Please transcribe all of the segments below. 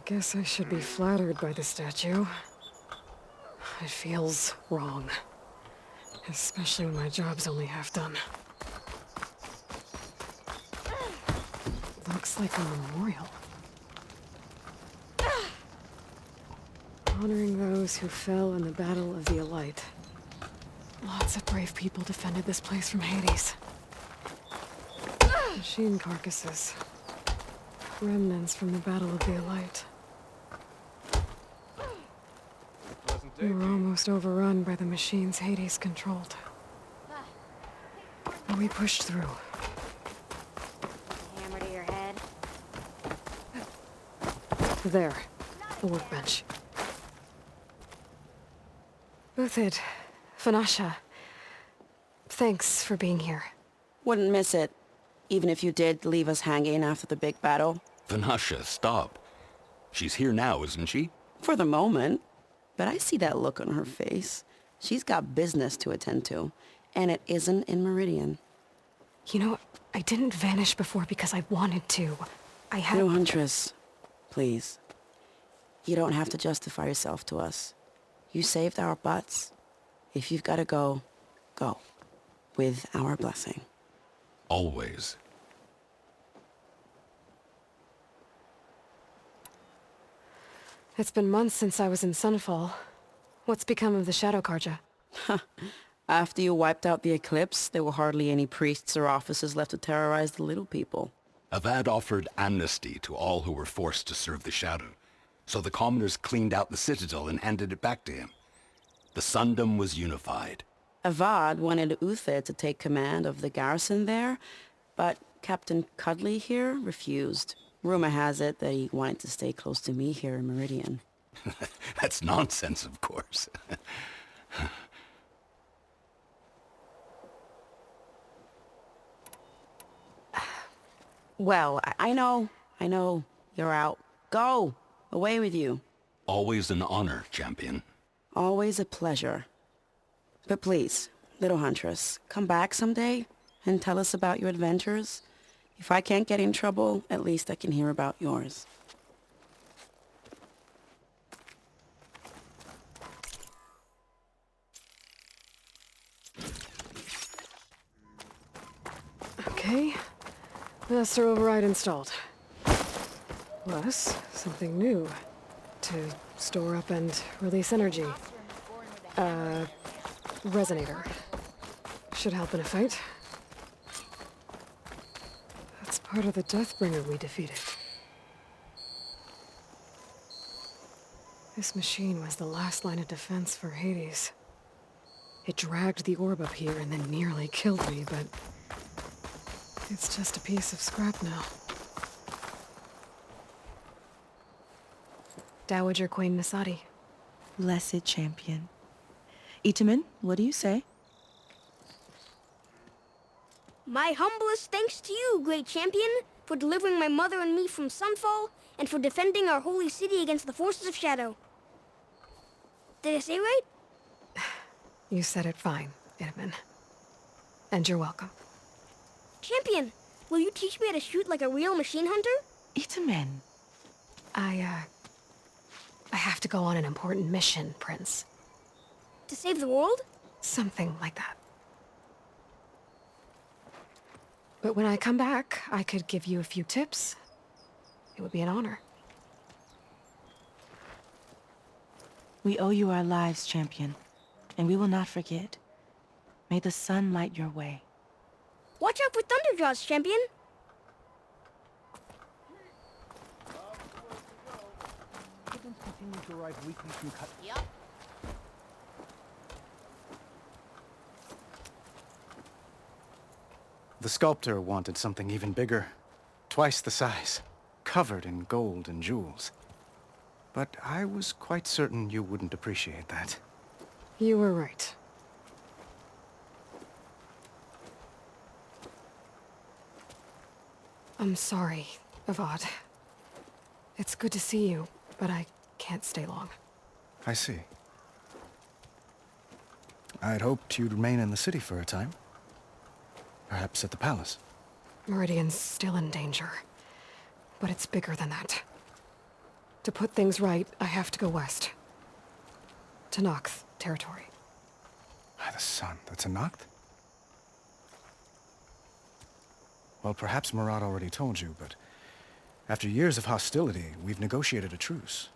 guess I should be flattered by the statue. It feels wrong. Especially when my job's only half done. Looks like a memorial. Honoring those who fell in the Battle of the Elite. Lots of brave people defended this place from Hades. Machine carcasses. Remnants from the Battle of the Elite. We were almost overrun by the machines Hades controlled. But we pushed through. Hammer to your head. There. The workbench. Uthid. Fanasha. Thanks for being here. Wouldn't miss it, even if you did leave us hanging after the big battle. Vanasha, stop. She's here now, isn't she? For the moment. But I see that look on her face. She's got business to attend to, and it isn't in Meridian. You know, I didn't vanish before because I wanted to. I had... No, Huntress. Please. You don't have to justify yourself to us. You saved our butts. If you've got to go, go. With our blessing. Always. It's been months since I was in Sunfall. What's become of the Shadow Karja? After you wiped out the eclipse, there were hardly any priests or officers left to terrorize the little people. Avad offered amnesty to all who were forced to serve the Shadow, so the commoners cleaned out the citadel and handed it back to him. The Sundom was unified. Avad wanted Uther to take command of the garrison there, but Captain Cudley here refused. Rumor has it that he wanted to stay close to me here in Meridian. That's nonsense, of course. Well, I know. You're out. Go! Away with you. Always an honor, champion. Always a pleasure. But please, little Huntress, come back someday and tell us about your adventures. If I can't get in trouble, at least I can hear about yours. Okay. Master override installed. Plus, something new. To store up and release energy. Resonator. Should help in a fight. That's part of the Deathbringer we defeated. This machine was the last line of defense for Hades. It dragged the orb up here and then nearly killed me, but... it's just a piece of scrap now. Dowager Queen Nasadi. Blessed champion. Itamen, what do you say? My humblest thanks to you, great champion, for delivering my mother and me from Sunfall, and for defending our holy city against the forces of Shadow. Did I say right? You said it fine, Itamen. And you're welcome. Champion, will you teach me how to shoot like a real machine hunter? Itamen. I have to go on an important mission, Prince. To save the world? Something like that. But when I come back, I could give you a few tips. It would be an honor. We owe you our lives, champion, and we will not forget. May the sun light your way. Watch out for Thunderjaws, champion! Yep. The sculptor wanted something even bigger. Twice the size. Covered in gold and jewels. But I was quite certain you wouldn't appreciate that. You were right. I'm sorry, Avad. It's good to see you, but I can't stay long. I see. I'd hoped you'd remain in the city for a time. Perhaps at the palace. Meridian's still in danger. But it's bigger than that. To put things right, I have to go west. To Nox territory. By the sun, that's a Nacht? Well, perhaps Murad already told you, but after years of hostility, we've negotiated a truce,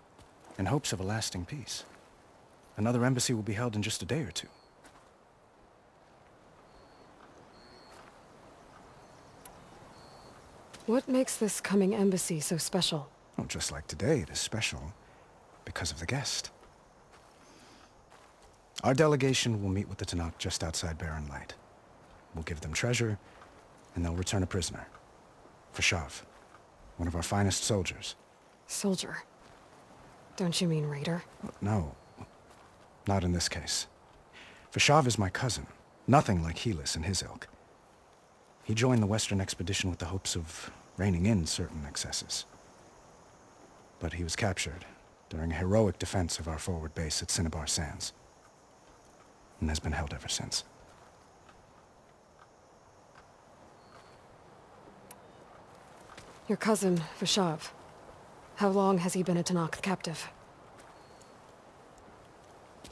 in hopes of a lasting peace. Another embassy will be held in just a day or two. What makes this coming embassy so special? Well, just like today, it is special because of the guest. Our delegation will meet with the Tanakh just outside Barren Light. We'll give them treasure, and they'll return a prisoner. Fashav, one of our finest soldiers. Soldier? Don't you mean raider? No, not in this case. Fashav is my cousin, nothing like Helis and his ilk. He joined the Western expedition with the hopes of reining in certain excesses. But he was captured during a heroic defense of our forward base at Cinnabar Sands, and has been held ever since. Your cousin, Vashav. How long has he been a Tanakh captive?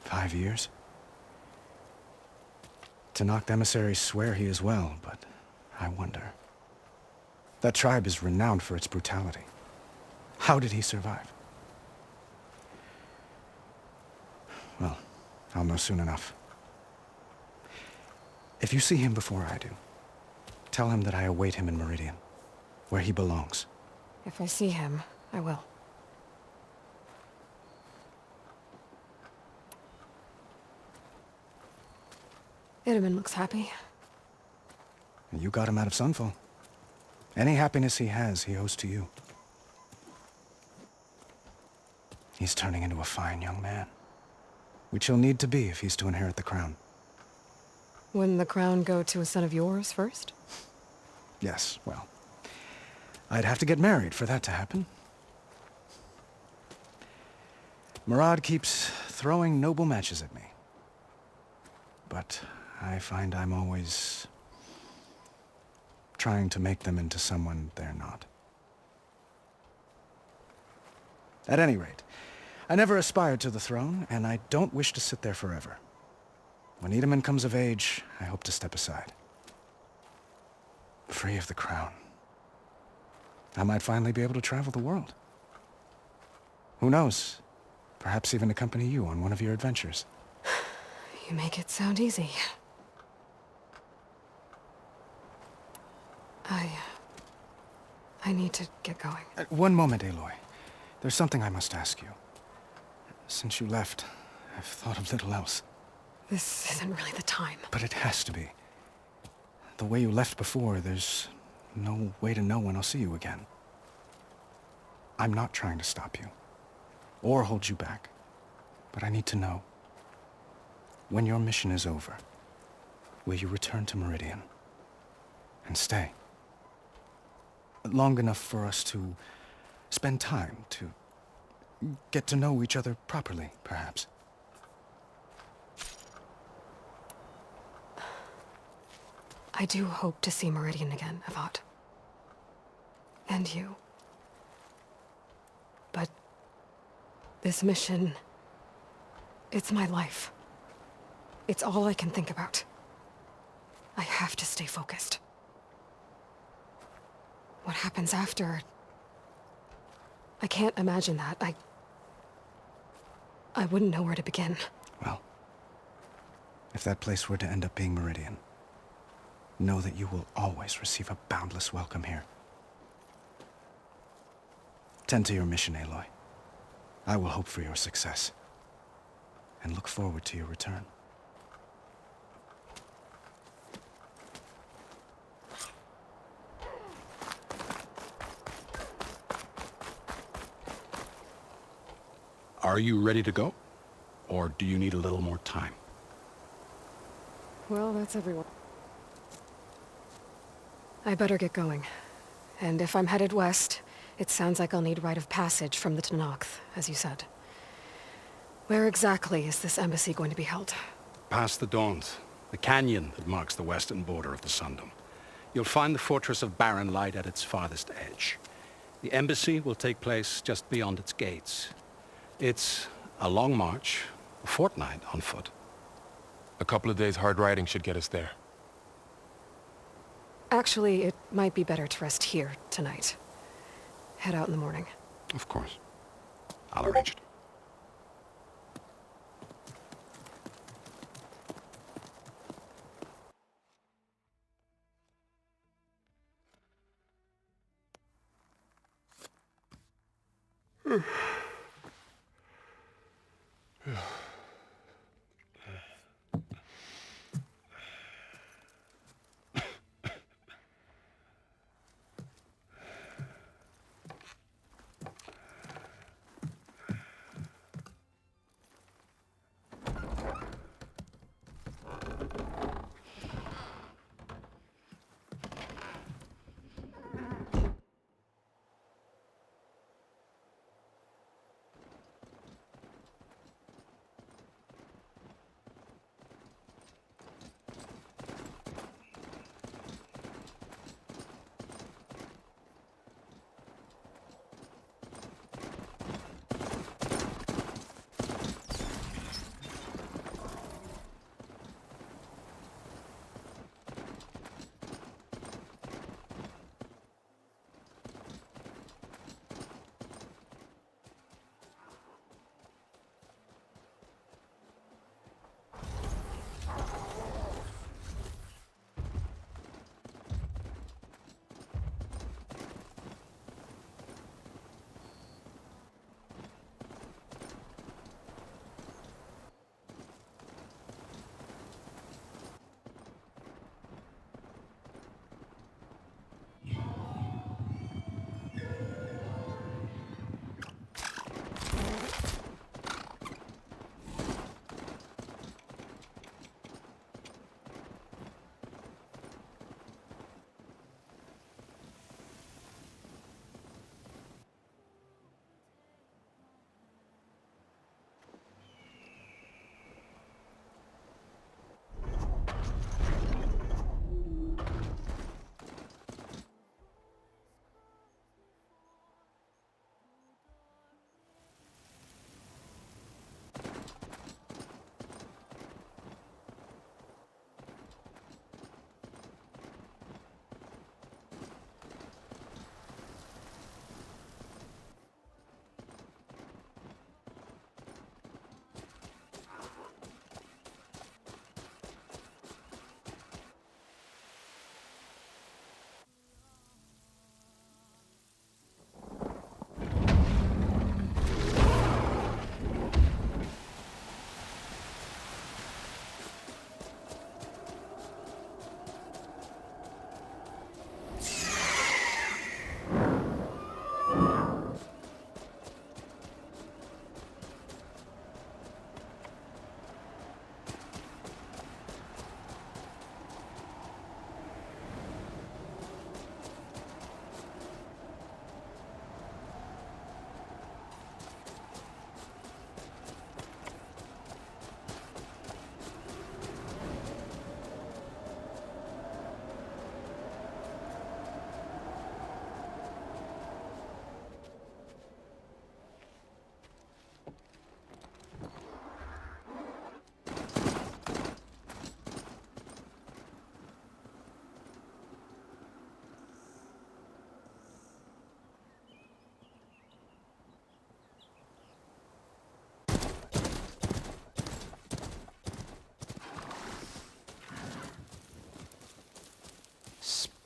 5 years? Tanakh emissaries swear he is well, but I wonder. That tribe is renowned for its brutality. How did he survive? Well, I'll know soon enough. If you see him before I do, tell him that I await him in Meridian, where he belongs. If I see him, I will. Itaman looks happy. And you got him out of Sunfall. Any happiness he has, he owes to you. He's turning into a fine young man, which he'll need to be if he's to inherit the crown. Wouldn't the crown go to a son of yours first? Yes, well, I'd have to get married for that to happen. Murad keeps throwing noble matches at me. But I find I'm always trying to make them into someone they're not. At any rate, I never aspired to the throne, and I don't wish to sit there forever. When Itaman comes of age, I hope to step aside. Free of the crown. I might finally be able to travel the world. Who knows? Perhaps even accompany you on one of your adventures. You make it sound easy. I need to get going. One moment, Aloy. There's something I must ask you. Since you left, I've thought of little else. This isn't really the time. But it has to be. The way you left before, there's no way to know when I'll see you again. I'm not trying to stop you, or hold you back. But I need to know, when your mission is over, will you return to Meridian and stay? Long enough for us to spend time, to get to know each other properly, perhaps. I do hope to see Meridian again, Avad. And you. But this mission, it's my life. It's all I can think about. I have to stay focused. What happens after? I can't imagine that. I wouldn't know where to begin. Well, if that place were to end up being Meridian, know that you will always receive a boundless welcome here. Tend to your mission, Aloy. I will hope for your success, and look forward to your return. Are you ready to go? Or do you need a little more time? Well, that's everyone. I better get going. And if I'm headed west, it sounds like I'll need rite of passage from the Tenakth, as you said. Where exactly is this embassy going to be held? Past the Dawns, the canyon that marks the western border of the Sundom. You'll find the fortress of Barren Light at its farthest edge. The embassy will take place just beyond its gates. It's a long march, a fortnight on foot. A couple of days hard riding should get us there. Actually, it might be better to rest here tonight. Head out in the morning. Of course. I'll arrange it.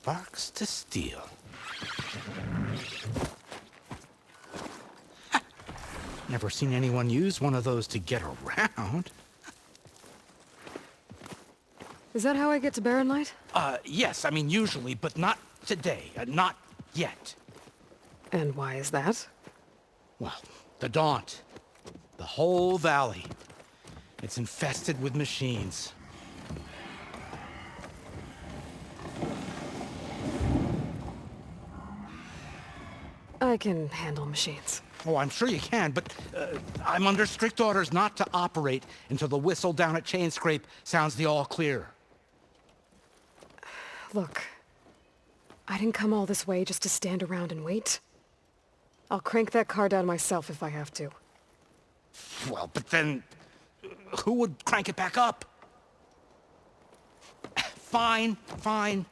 Sparks to steel. Never seen anyone use one of those to get around. Is that how I get to Barren Light? Yes, I mean usually, but not today. Not yet. And why is that? Well, the Daunt. The whole valley. It's infested with machines. I can handle machines. Oh, I'm sure you can, but I'm under strict orders not to operate until the whistle down at Chainscrape sounds the all clear. Look, I didn't come all this way just to stand around and wait. I'll crank that car down myself if I have to. Well, but then... who would crank it back up? Fine, fine.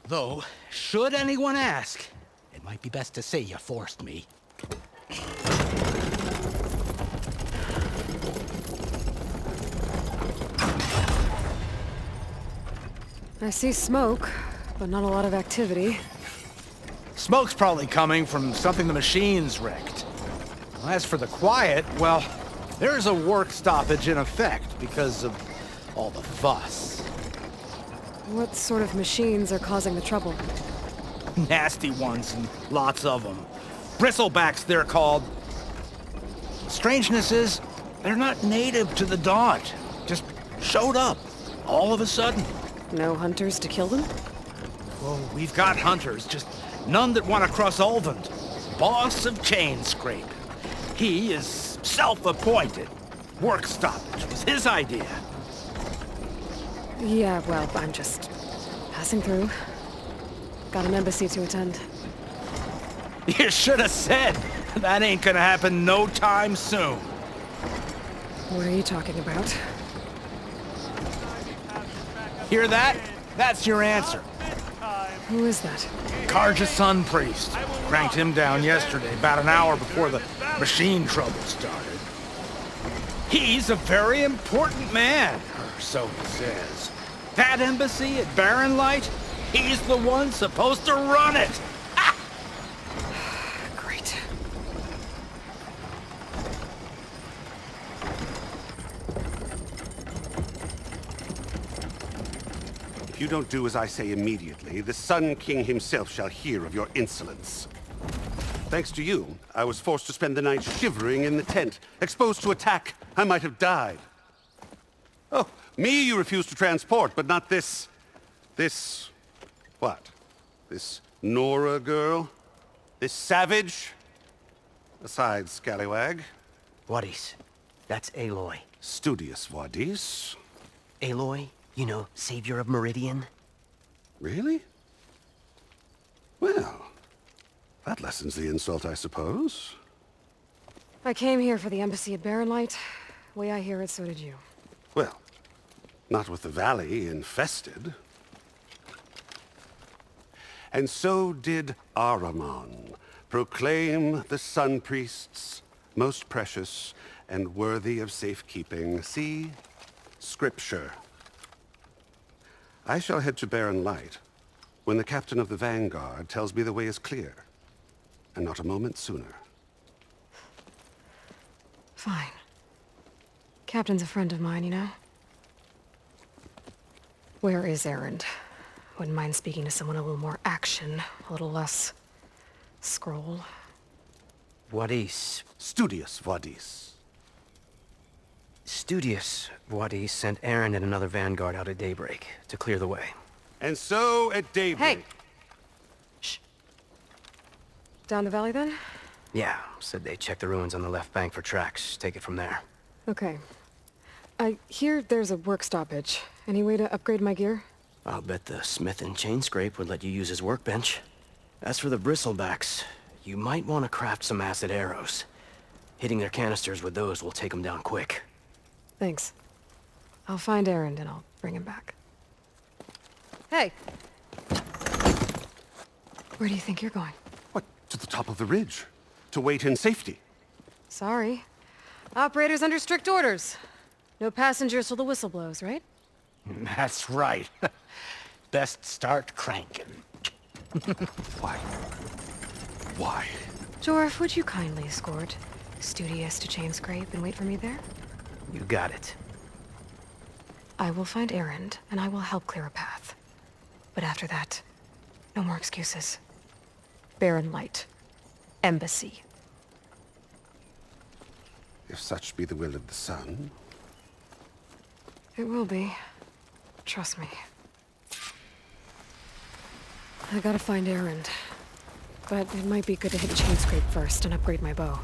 Though, should anyone ask, it might be best to say you forced me. I see smoke, but not a lot of activity. Smoke's probably coming from something the machine's wrecked. As for the quiet, well, there's a work stoppage in effect because of all the fuss. What sort of machines are causing the trouble? Nasty ones, and lots of them. Bristlebacks, they're called. Strangeness is, they're not native to the Daunt. Just showed up, all of a sudden. No hunters to kill them? Well, we've got hunters, just none that want to cross Ulvund. Boss of Chainscrape. He is self-appointed. Work stoppage was his idea. Yeah, well, I'm just passing through. Got an embassy to attend. You should have said. That ain't gonna happen no time soon. What are you talking about? Hear that? That's your answer. Who is that? Karja's Sun Priest. Cranked him down yesterday, about an hour before the machine trouble started. He's a very important man, or so he says. That embassy at Barren Light, he's the one supposed to run it. Great. If you don't do as I say immediately, the Sun King himself shall hear of your insolence. Thanks to you, I was forced to spend the night shivering in the tent. Exposed to attack, I might have died. Oh, me you refuse to transport, but not this... what? This Nora girl? This savage? Besides, scallywag. Wadis. That's Aloy. Studious Wadis. Aloy, you know, savior of Meridian. Really? Well, that lessens the insult, I suppose. I came here for the embassy at Barren Light. Way I hear it, so did you. Well, not with the valley infested. And so did Ahriman proclaim the Sun Priests most precious and worthy of safekeeping. See? Scripture. I shall head to Barren Light when the captain of the Vanguard tells me the way is clear, and not a moment sooner. Fine. Captain's a friend of mine, you know? Where is Erend? Wouldn't mind speaking to someone a little more action, a little less... scroll. Wadis. Studious Wadis. Studious Wadis sent Aaron and another vanguard out at daybreak to clear the way. And so at daybreak... Hey! Shh. Down the valley, then? Yeah, said they checked the ruins on the left bank for tracks. Take it from there. Okay. I hear there's a work stoppage. Any way to upgrade my gear? I'll bet the smith in Chainscrape would let you use his workbench. As for the bristlebacks, you might want to craft some acid arrows. Hitting their canisters with those will take them down quick. Thanks. I'll find Erend and I'll bring him back. Hey! Where do you think you're going? What, to the top of the ridge? To wait in safety? Sorry. Operator's under strict orders. No passengers till the whistle blows, right? That's right. Best start cranking. Why? Why? Jorf, would you kindly escort Studious to Chainscrape and wait for me there? You got it. I will find Erend, and I will help clear a path. But after that, no more excuses. Barren Light. Embassy. If such be the will of the sun. It will be. Trust me. I gotta find Erend. But it might be good to hit Chainscrape first and upgrade my bow.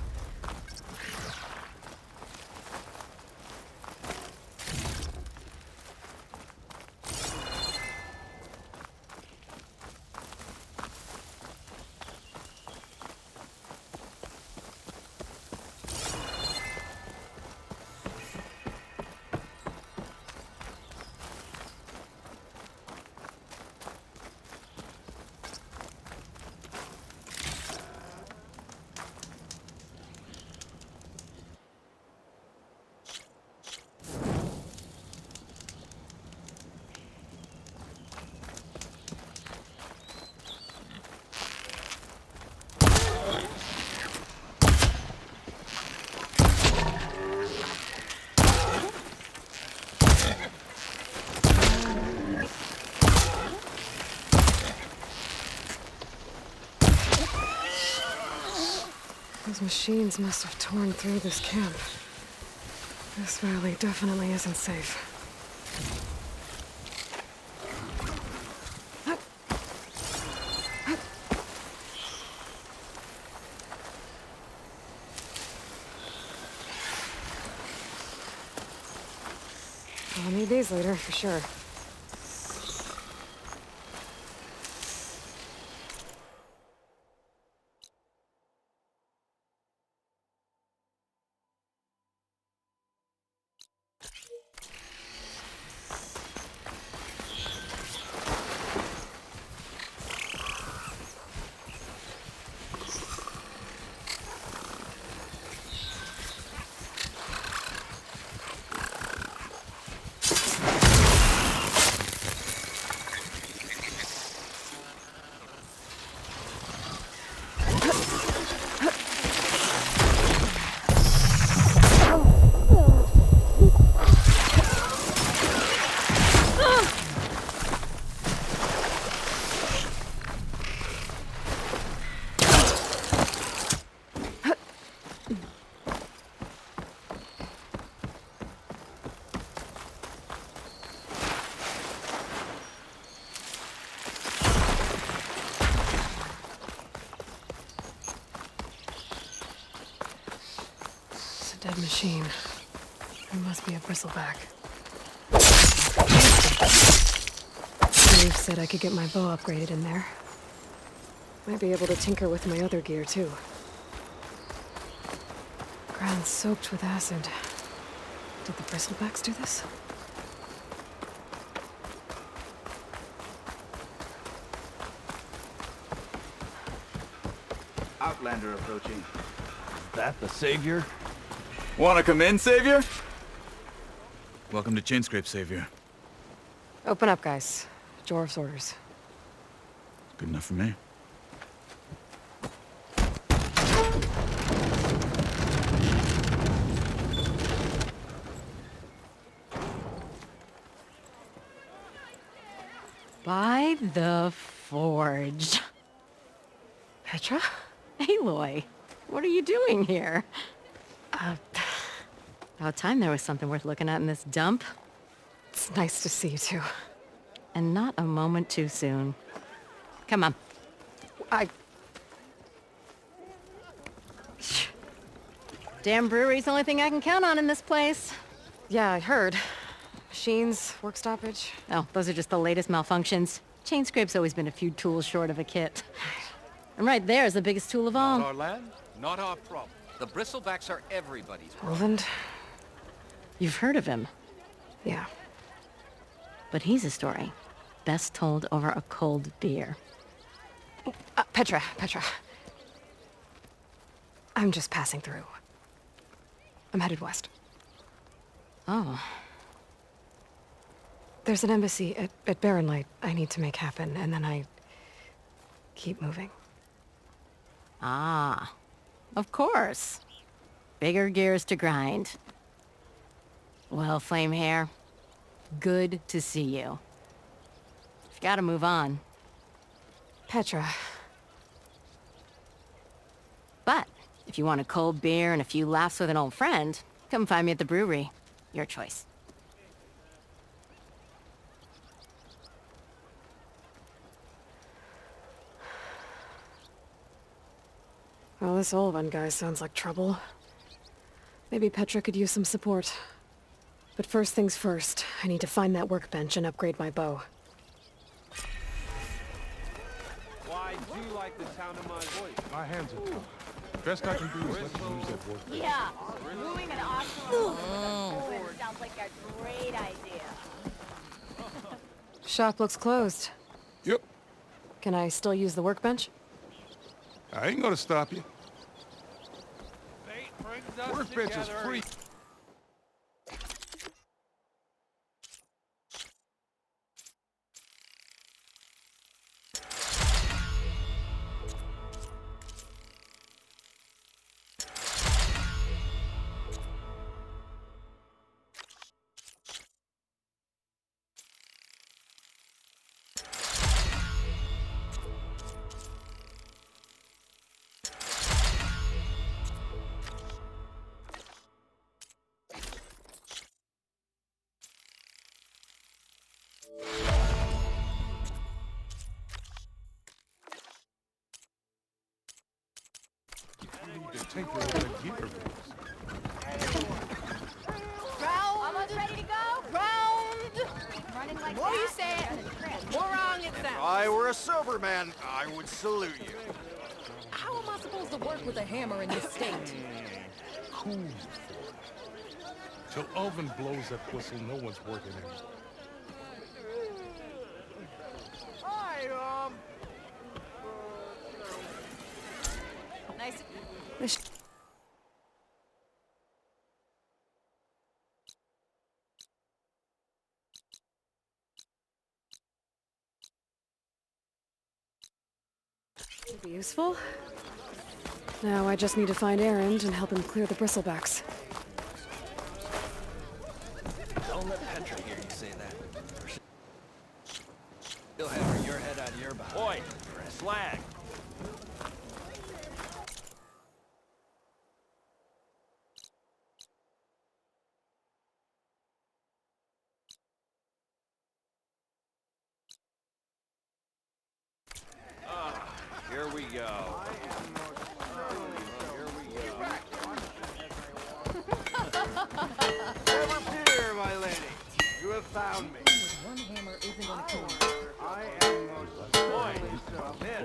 Those machines must have torn through this camp. This valley definitely isn't safe. I'll need these later, for sure. Dead machine. There must be a bristleback. Dave said I could get my bow upgraded in there. Might be able to tinker with my other gear, too. Ground soaked with acid. Did the bristlebacks do this? Outlander approaching. Is that the Savior? Wanna come in, Savior? Welcome to Chainscrape, Savior. Open up, guys. Jorv's orders. Good enough for me. By the Forge. Petra? Aloy, what are you doing here? About time there was something worth looking at in this dump. It's nice to see you too. And not a moment too soon. Come on. Damn brewery's the only thing I can count on in this place. Yeah, I heard. Machines, work stoppage. Oh, those are just the latest malfunctions. Chainscrape's always been a few tools short of a kit. And right there is the biggest tool of all. Not our land, not our problem. The bristlebacks are everybody's problem. Roland? You've heard of him. Yeah. But he's a story best told over a cold beer. Petra. I'm just passing through. I'm headed west. Oh. There's an embassy at Barren Light I need to make happen, and then I keep moving. Ah. Of course. Bigger gears to grind. Well, Flamehair, good to see you. You've got to move on. Petra. But if you want a cold beer and a few laughs with an old friend, come find me at the brewery. Your choice. Well, this Olvan guy sounds like trouble. Maybe Petra could use some support. But first things first, I need to find that workbench and upgrade my bow. Why do you like the sound of my voice? My hands are tied. Best I can do is let you use that work. Yeah, brewing an optional sounds like a great idea. Shop looks closed. Yep. Can I still use the workbench? I ain't gonna stop you. Workbench is free. You can tinker with the gear rules. Round. Almost ready to go. Round. Running like More you that, say you're it, gonna trip. more wrong it If sounds. I were a sober man, I would salute you. How am I supposed to work with a hammer in this state? Cool. Till Elvin blows that whistle, no one's working anymore. Hi, Nice. Could be useful. Now I just need to find Erend and help him clear the bristlebacks. Don't let Petra hear you say that. She'll hammer your head out of your behind. Oi, slag. Here we go. Here we go. Never fear, my lady. You have found me. One hammer isn't gonna kill you. I am most men.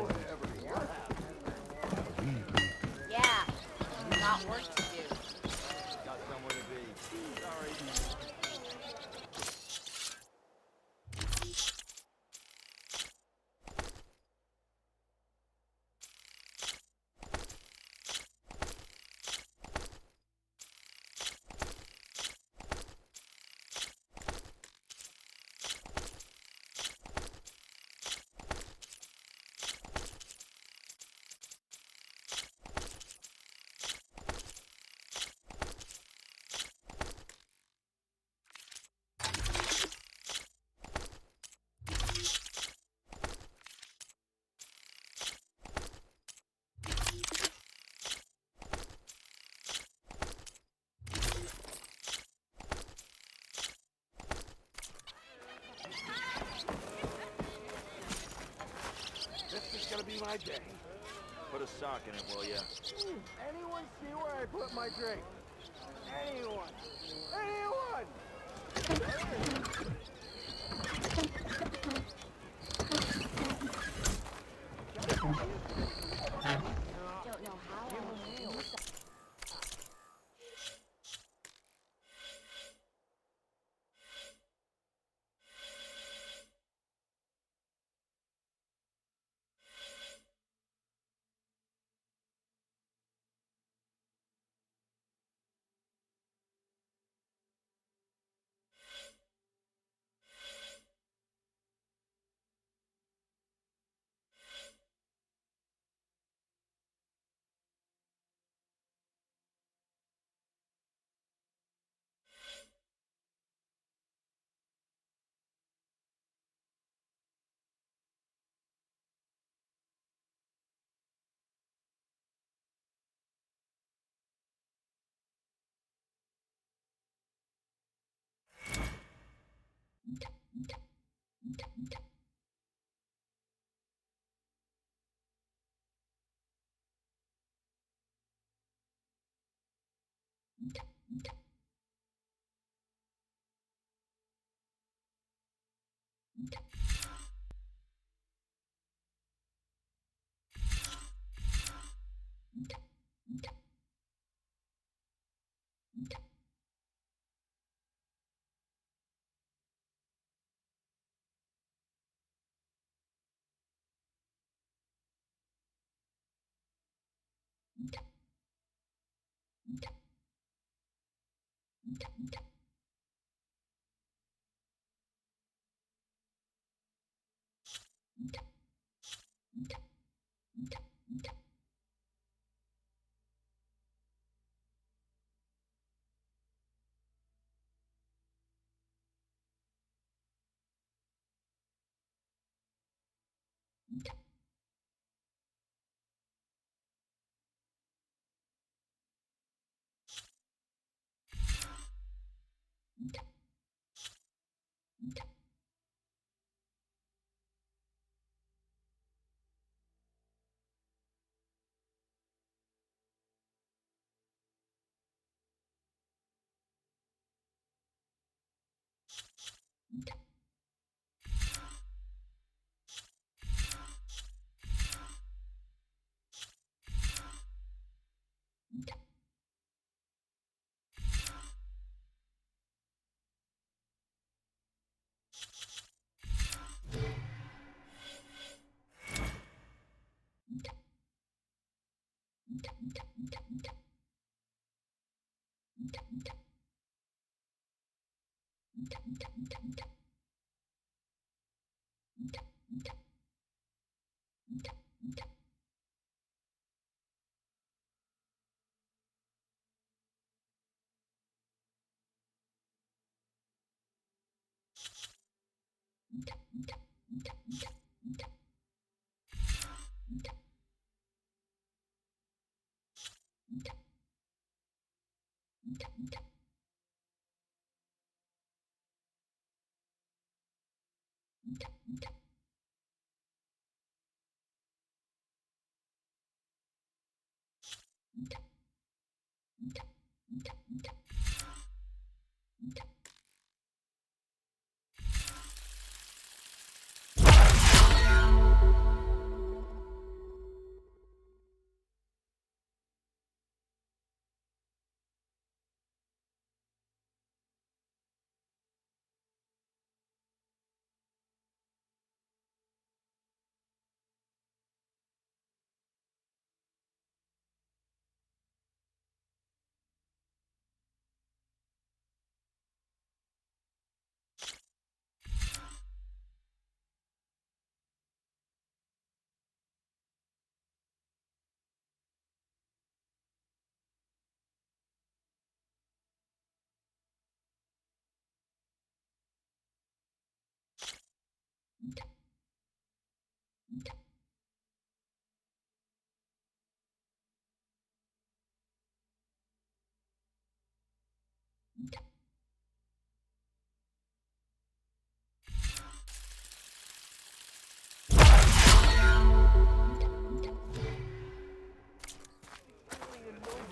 Yeah. Got work to do. Got somewhere to be. Sorry. This is gonna be my day. Put a sock in it, will ya? Anyone see where I put my drink? Anyone? Anyone? Don't know how I will use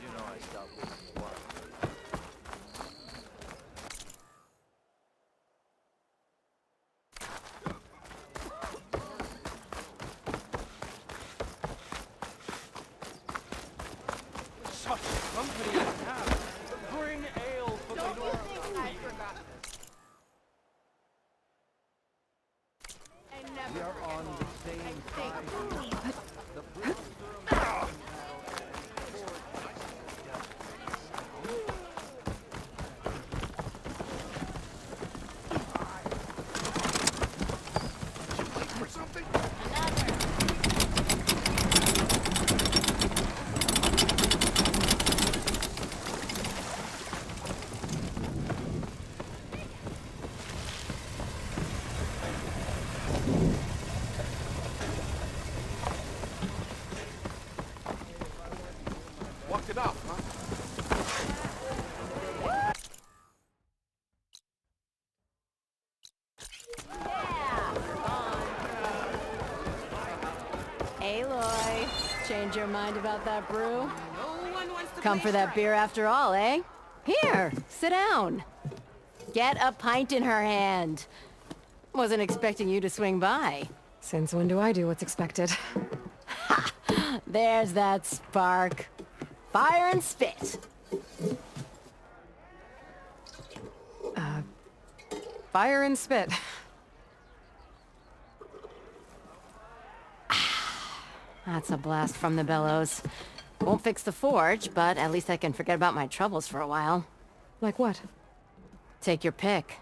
You know I stopped listening a while ago. Such company to have. Bring ale for the Don't you Nora. think I forgot this? I never We are on the same side. Walked it off, huh? Aloy, change your mind about that brew? Come for that beer after all, eh? Here, sit down. Get a pint in her hand. Wasn't expecting you to swing by. Since when do I do what's expected? There's that spark. Fire and spit. Fire and spit. That's a blast from the bellows. Won't fix the forge, but at least I can forget about my troubles for a while. Like what? Take your pick.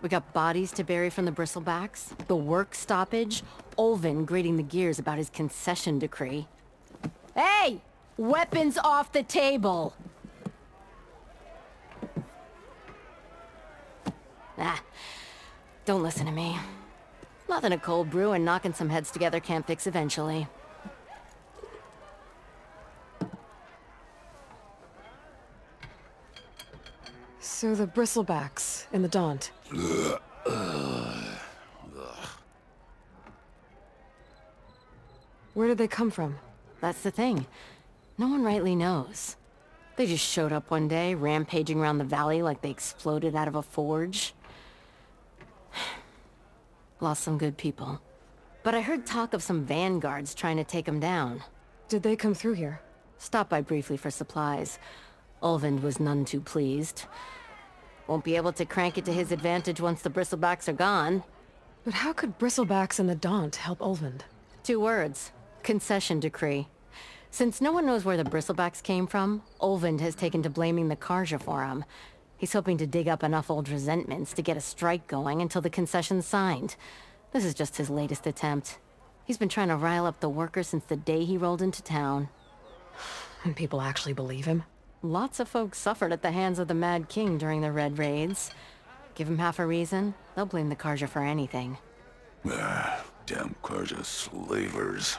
We got bodies to bury from the bristlebacks, the work stoppage, Olvin grating the gears about his concession decree. Hey! Weapons off the table! Ah, don't listen to me. Nothing a cold brew and knocking some heads together can't fix eventually. So the bristlebacks in the Daunt. Where did they come from? That's the thing. No one rightly knows. They just showed up one day, rampaging around the valley like they exploded out of a forge. Lost some good people. But I heard talk of some vanguards trying to take them down. Did they come through here? Stopped by briefly for supplies. Ulvund was none too pleased. Won't be able to crank it to his advantage once the bristlebacks are gone. But how could bristlebacks and the Daunt help Ulvund? 2 words. Concession decree. Since no one knows where the bristlebacks came from, Olvind has taken to blaming the Karja for them. He's hoping to dig up enough old resentments to get a strike going until the concession's signed. This is just his latest attempt. He's been trying to rile up the workers since the day he rolled into town. And people actually believe him? Lots of folks suffered at the hands of the Mad King during the Red Raids. Give him half a reason, they'll blame the Karja for anything. Damn Karja slavers.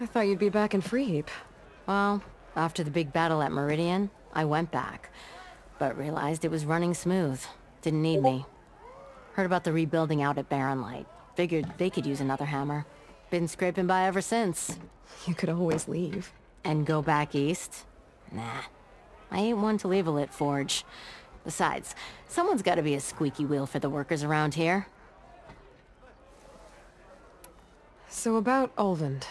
I thought you'd be back in Freeheap. Well, after the big battle at Meridian, I went back, but realized it was running smooth. Didn't need me. Heard about the rebuilding out at Barren Light. Figured they could use another hammer. Been scraping by ever since. You could always leave. And go back east? Nah. I ain't one to leave a lit forge. Besides, someone's gotta be a squeaky wheel for the workers around here. So about Olvind.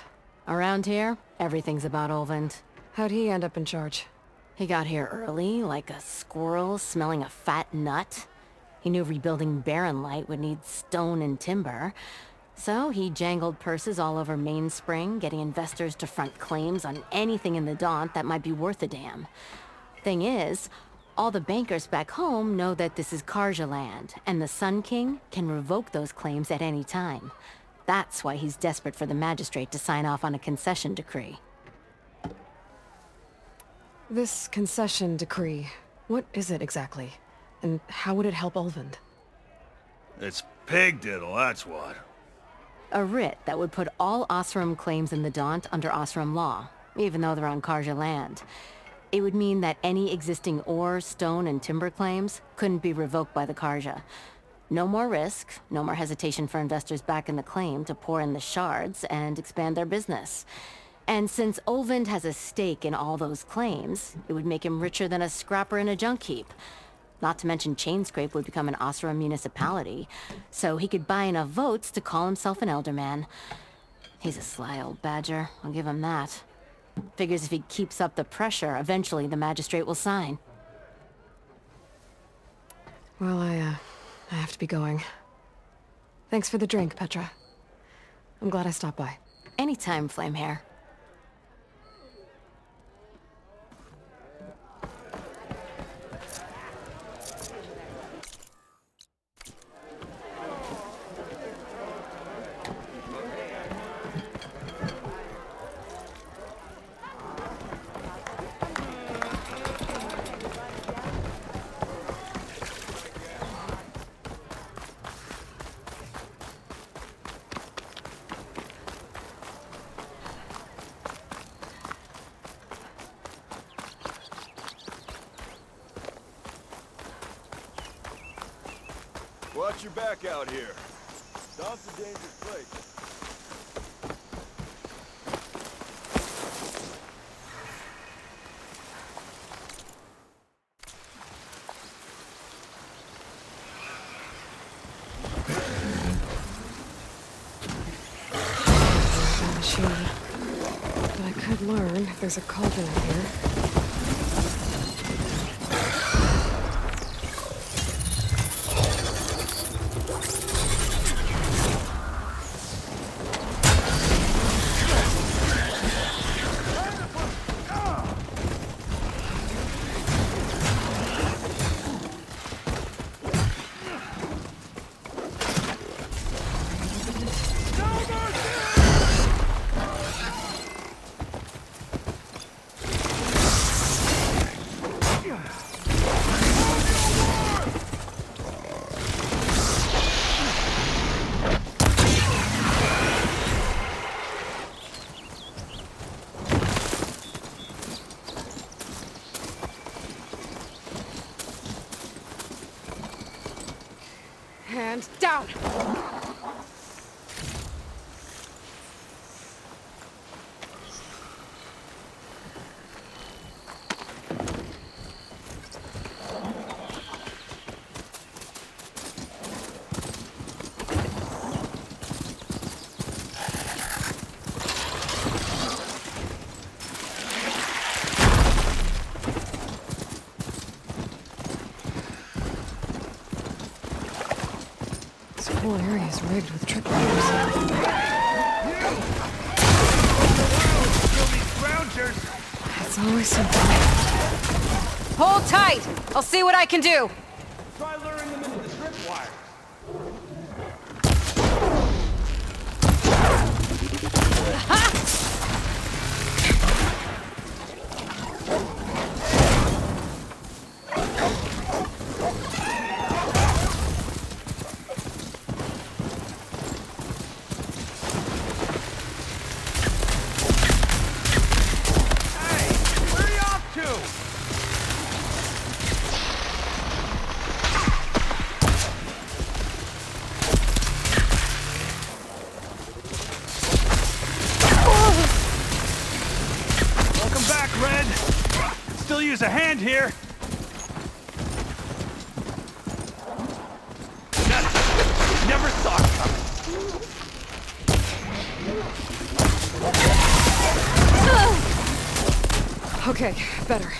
Around here, everything's about Olvind. How'd he end up in charge? He got here early, like a squirrel smelling a fat nut. He knew rebuilding Barren Light would need stone and timber. So he jangled purses all over Mainspring, getting investors to front claims on anything in the Daunt that might be worth a damn. Thing is, all the bankers back home know that this is Karja land, and the Sun King can revoke those claims at any time. That's why he's desperate for the magistrate to sign off on a concession decree. This concession decree, what is it exactly? And how would it help Olvind? It's pig diddle, that's what. A writ that would put all Osram claims in the Daunt under Osram law, even though they're on Karja land. It would mean that any existing ore, stone, and timber claims couldn't be revoked by the Karja. No more risk, no more hesitation for investors back in the claim to pour in the shards and expand their business. And since Olvind has a stake in all those claims, it would make him richer than a scrapper in a junk heap. Not to mention Chainscrape would become an Osram municipality, so he could buy enough votes to call himself an elderman. He's a sly old badger, I'll give him that. Figures if he keeps up the pressure, eventually the magistrate will sign. Well, I have to be going. Thanks for the drink, Petra. I'm glad I stopped by. Anytime, Flamehair. Watch your back out here. Daunt's a dangerous place. Machine. But I could learn if there's a cauldron in here. Hand down! This whole area is rigged with tripwires. always something. Hold tight! I'll see what I can do! Try luring them into the tripwire. Welcome back, Red. Still use a hand here. Never saw it coming. Okay, better.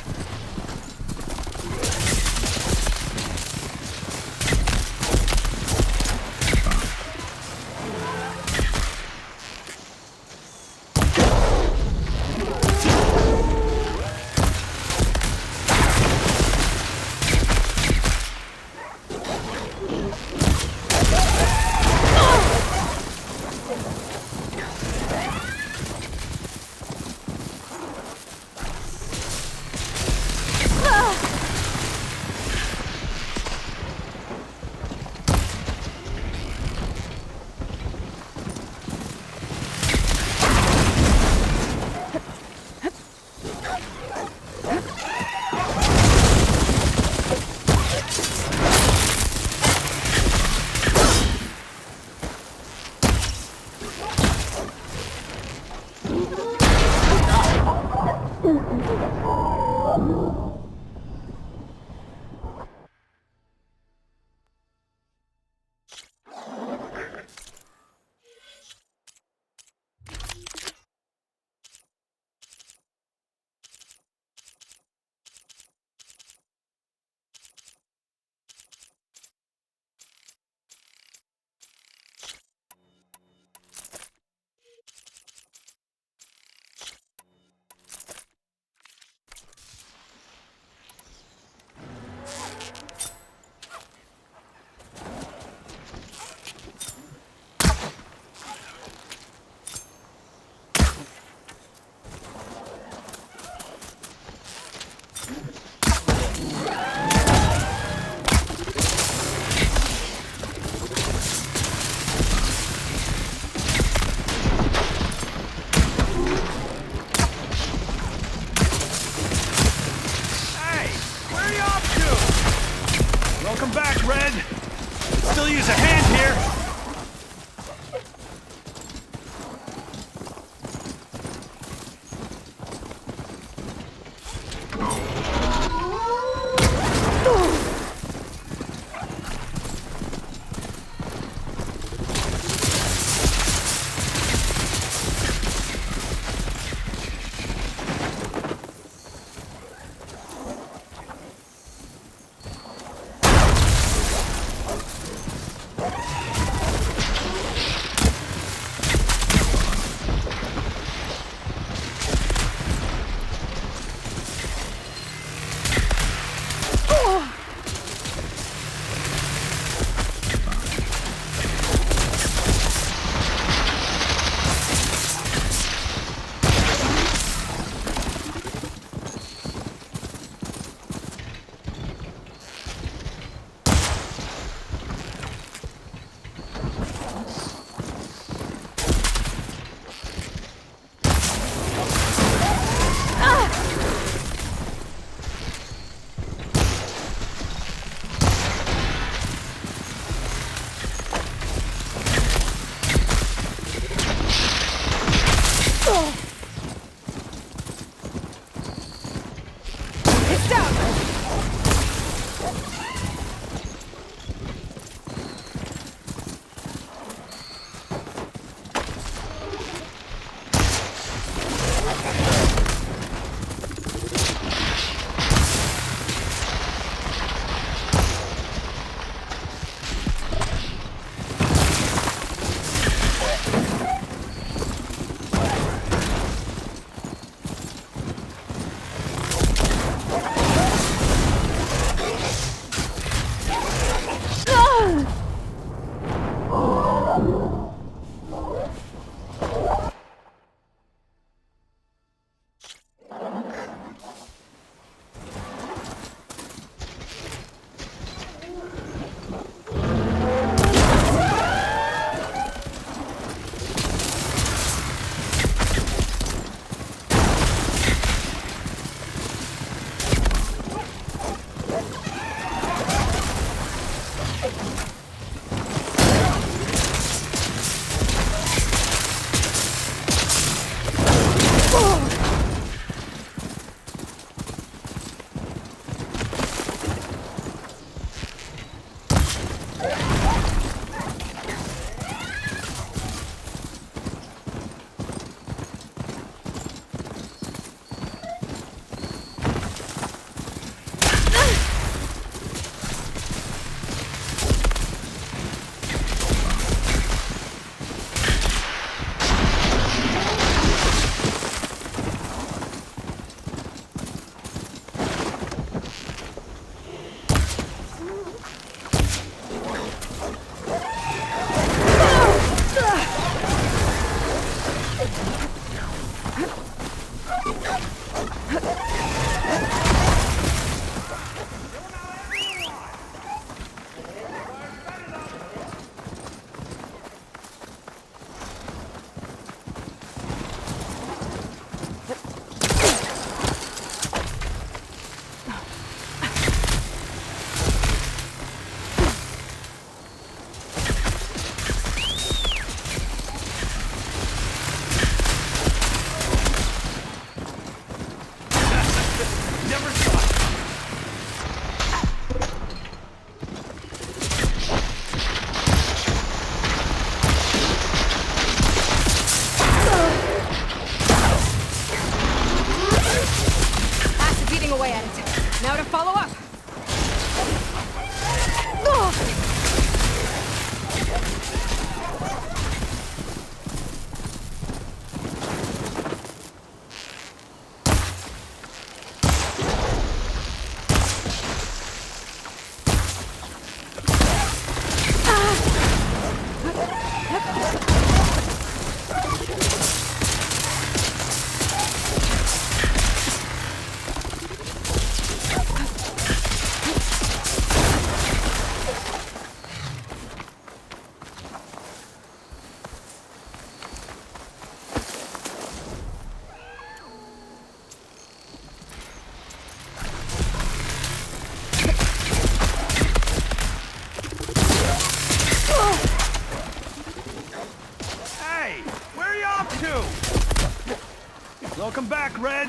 through. Welcome back, Red.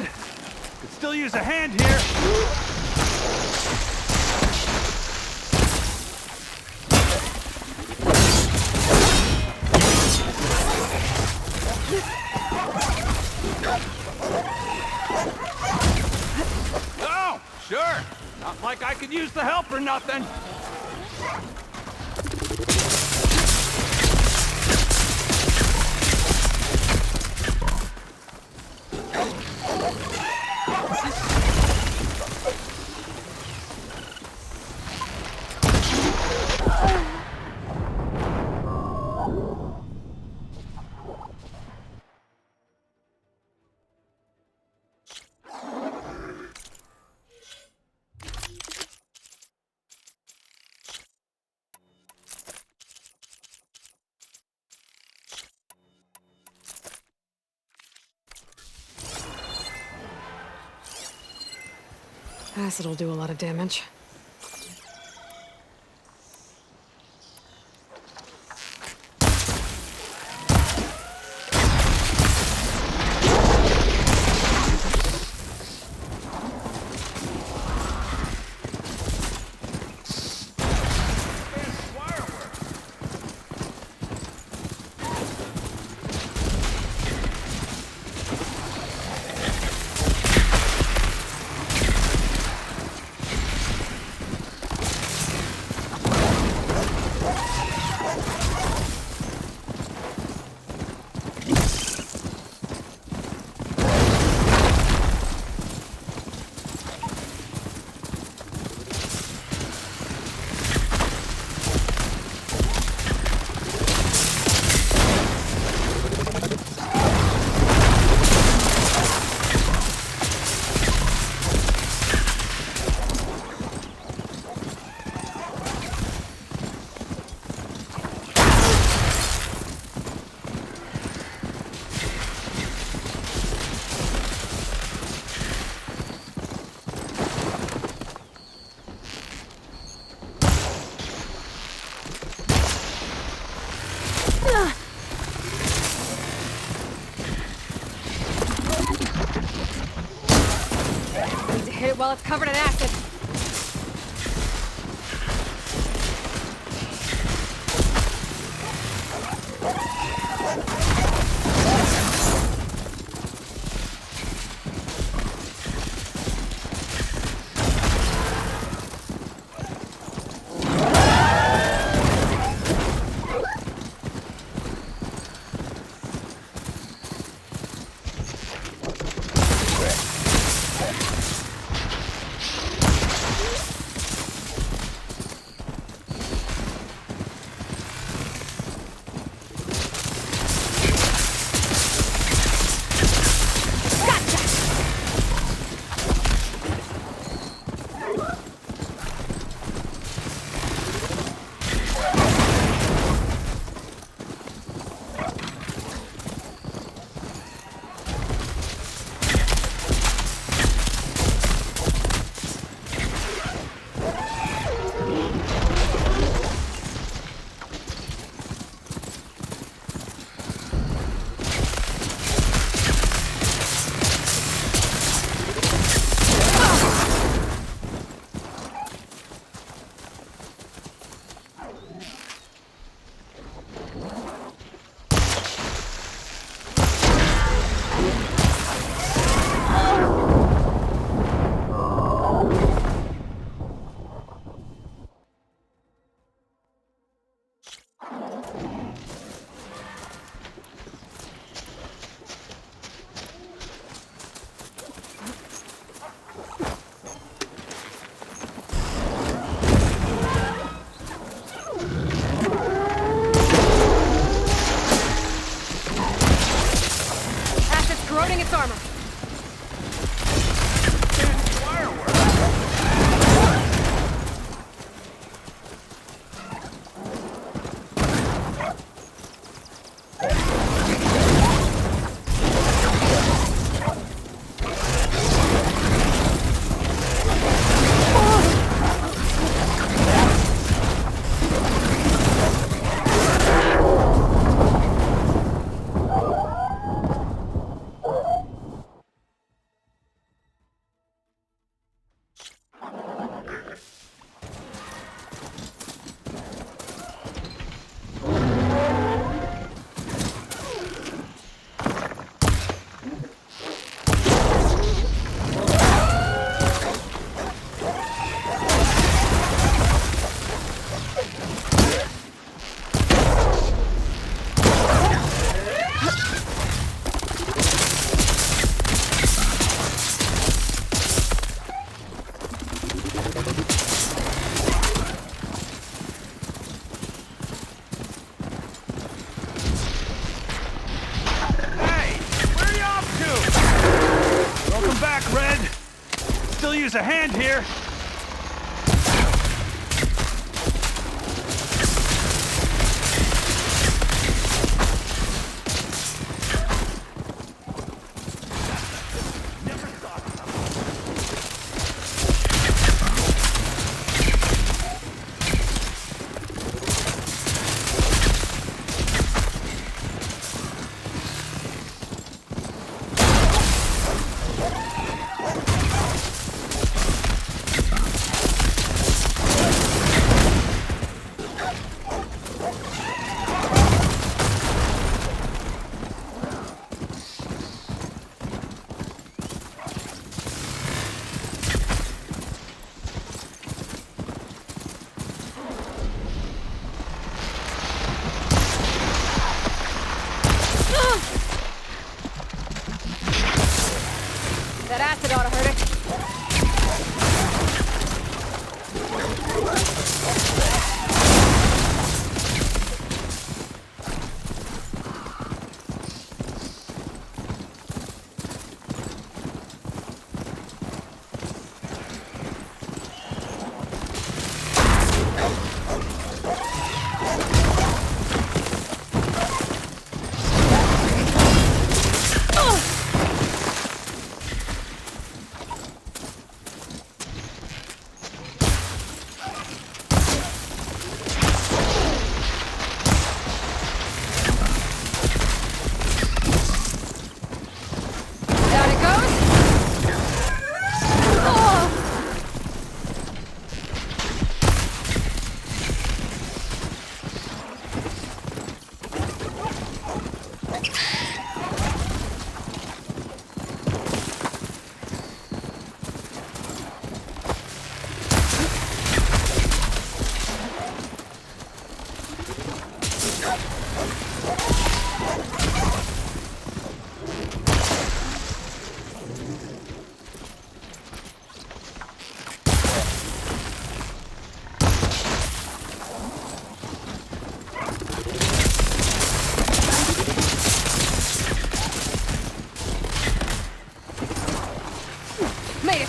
Could still use a hand here. Oh, sure. Not like I could use the help or nothing. Acid'll do a lot of damage. Need to hit it while it's covered in acid. Corroding its armor. use a hand here. That acid ought to hurt it. Made it!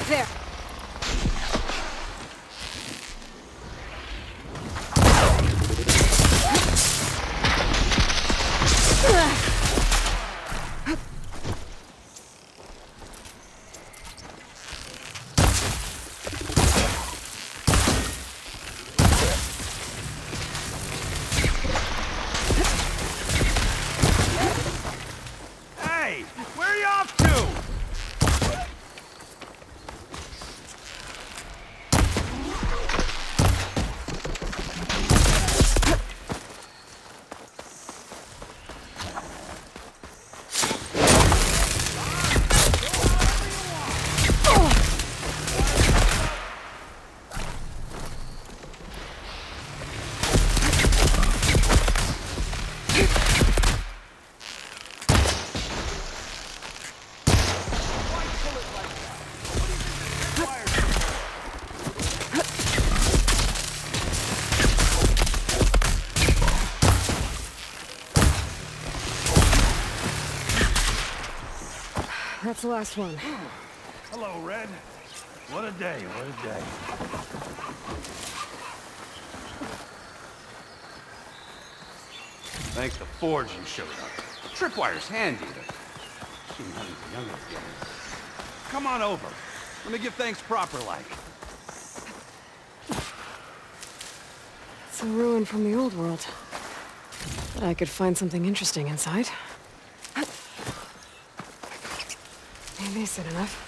There. Hey, where are you off to? That's the last one. Hello, Red. What a day, what a day. Thank the Forge you showed up. Tripwire's handy. Machine hunting's the youngest game. Come on over. Let me give thanks proper like. It's a ruin from the old world. But I could find something interesting inside. Maybe it's enough.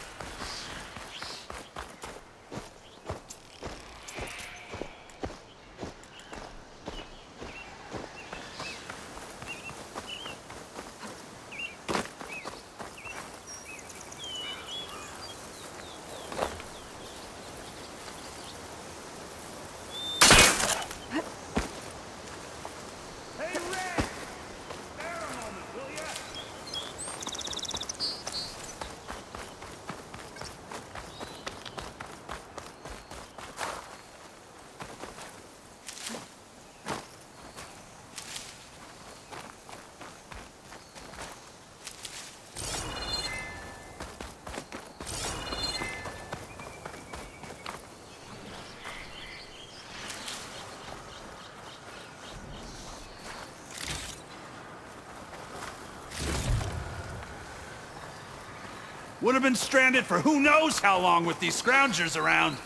Would have been stranded for who knows how long with these scroungers around.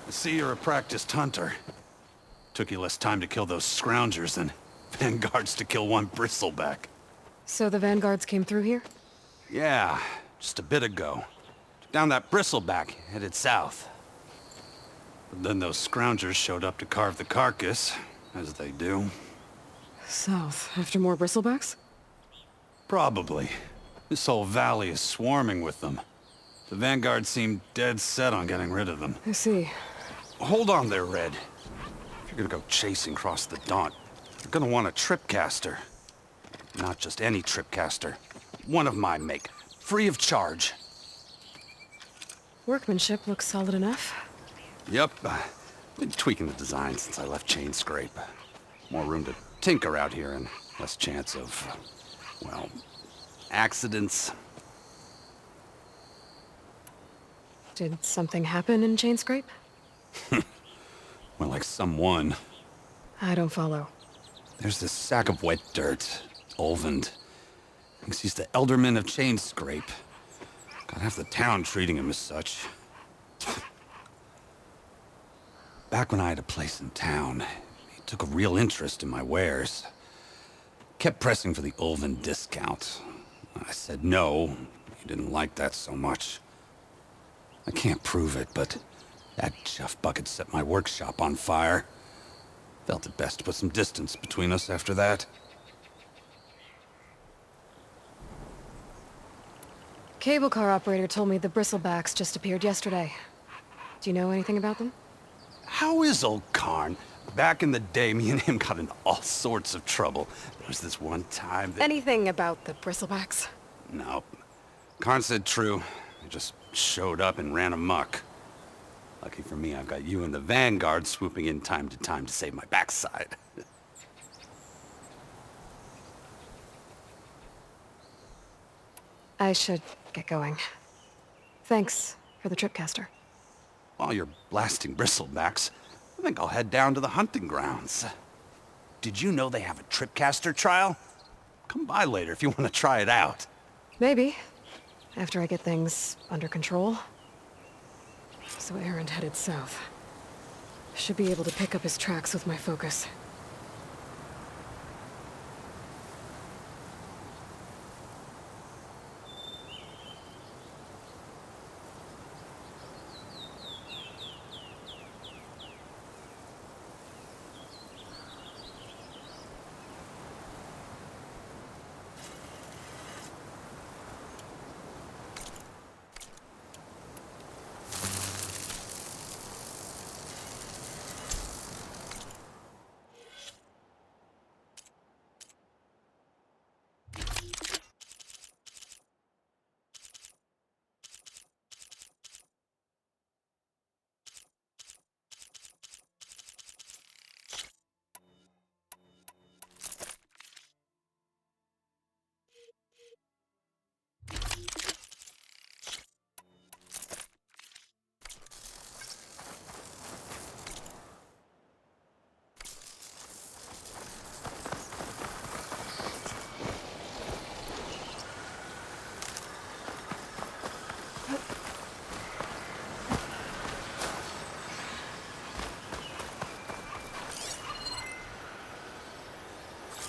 I see you're a practiced hunter. Took you less time to kill those scroungers than vanguards to kill one bristleback. So the vanguards came through here? Yeah, just a bit ago. Took down that bristleback, headed south. But then those scroungers showed up to carve the carcass, as they do. South, after more bristlebacks? Probably. This whole valley is swarming with them. The vanguard seemed dead set on getting rid of them. I see. Hold on there, Red. If you're gonna go chasing across the Daunt, you're gonna want a tripcaster. Not just any tripcaster. One of my make. Free of charge. Workmanship looks solid enough. Yep. Been tweaking the design since I left Chain Scrape. More room to tinker out here and less chance of, well, accidents. Did something happen in Chain Scrape? Well, like someone. I don't follow. There's this sack of wet dirt. Olvend. Thinks he's the Elderman of Chain Scrape. Got half the town treating him as such. Back when I had a place in town, he took a real interest in my wares. Kept pressing for the Olvend discount. I said no. He didn't like that so much. I can't prove it, but that chuff bucket set my workshop on fire. Felt it best to put some distance between us after that. Cable car operator told me the bristlebacks just appeared yesterday. Do you know anything about them? How is old Karn? Back in the day, me and him got in all sorts of trouble. There was this one time that... Anything about the bristlebacks? No. Karn said true. They just showed up and ran amok. Lucky for me, I've got you and the Vanguard swooping in time to save my backside. I should get going. Thanks for the tripcaster. While you're blasting bristlebacks, I think I'll head down to the hunting grounds. Did you know they have a tripcaster trial? Come by later if you want to try it out. Maybe. After I get things under control. So Aaron headed south. Should be able to pick up his tracks with my focus.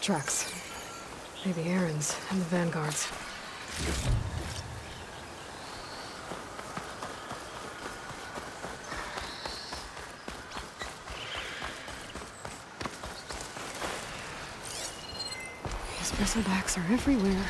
tracks. Maybe Aaron's and the Vanguard's. These bristlebacks are everywhere.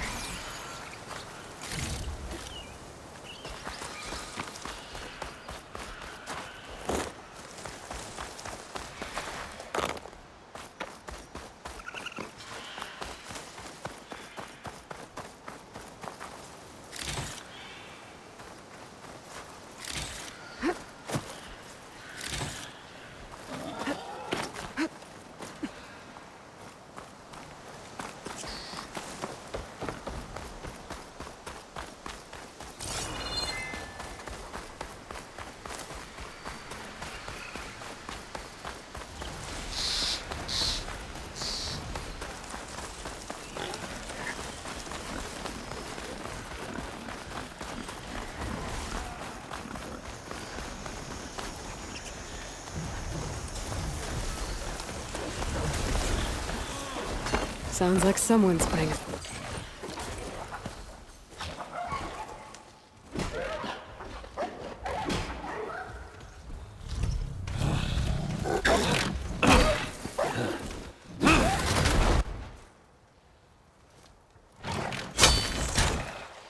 Sounds like someone's putting it.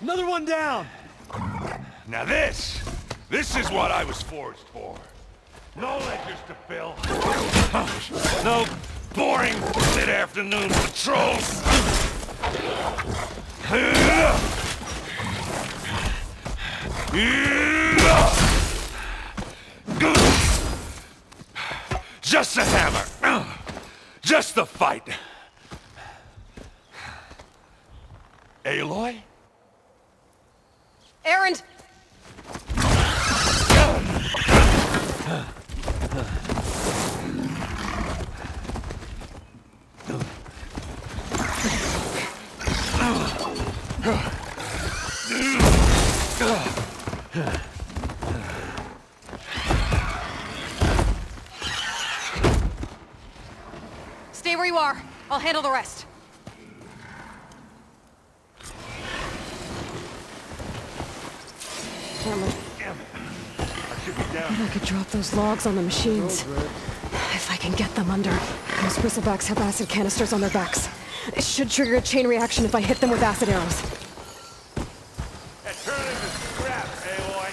Another one down! Now this is what I was forged for. No ledgers to fill. No boring mid-afternoon patrols. Just a hammer. Just the fight. Aloy? Aaron! Stay where you are. I'll handle the rest. Damn it. I could drop those logs on the machines. If I can get them under. Those bristlebacks have acid canisters on their backs. It should trigger a chain reaction if I hit them with acid arrows. Turn into scrap, Aloy.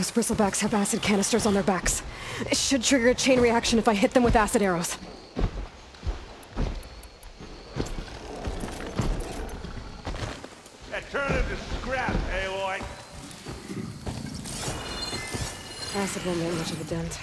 Those bristlebacks have acid canisters on their backs. It should trigger a chain reaction if I hit them with acid arrows. Turn him to scrap, Aloy. Acid won't make much of a dent.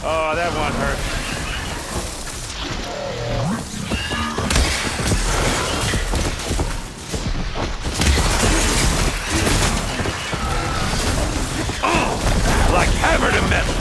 Oh, that one hurt. Oh, like hammer to metal.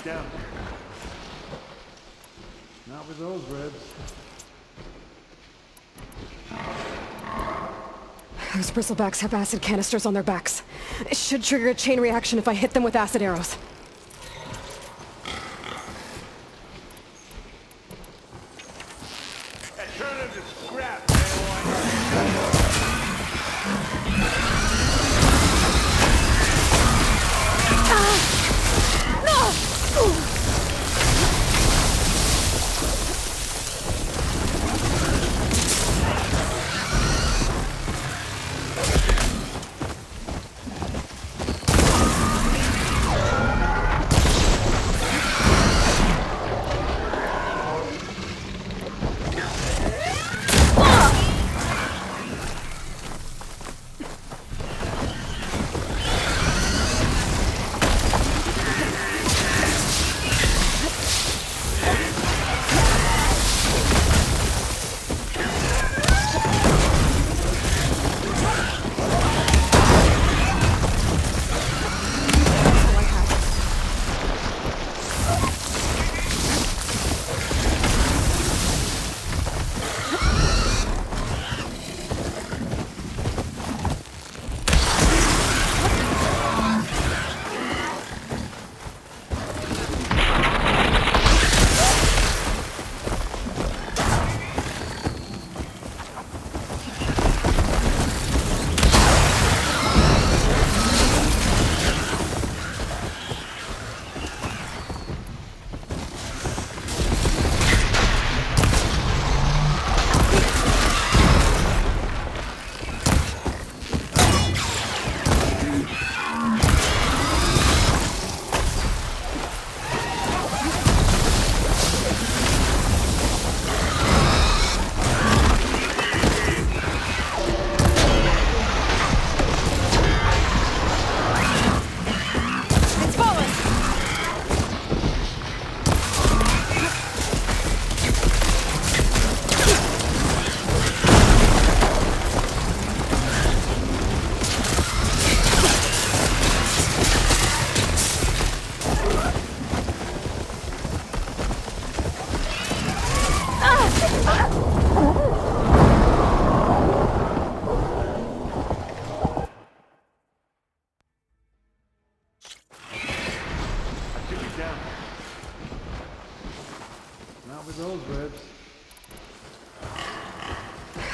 Down. Not with those ribs. Those bristlebacks have acid canisters on their backs. It should trigger a chain reaction if I hit them with acid arrows. Turn him to scrap,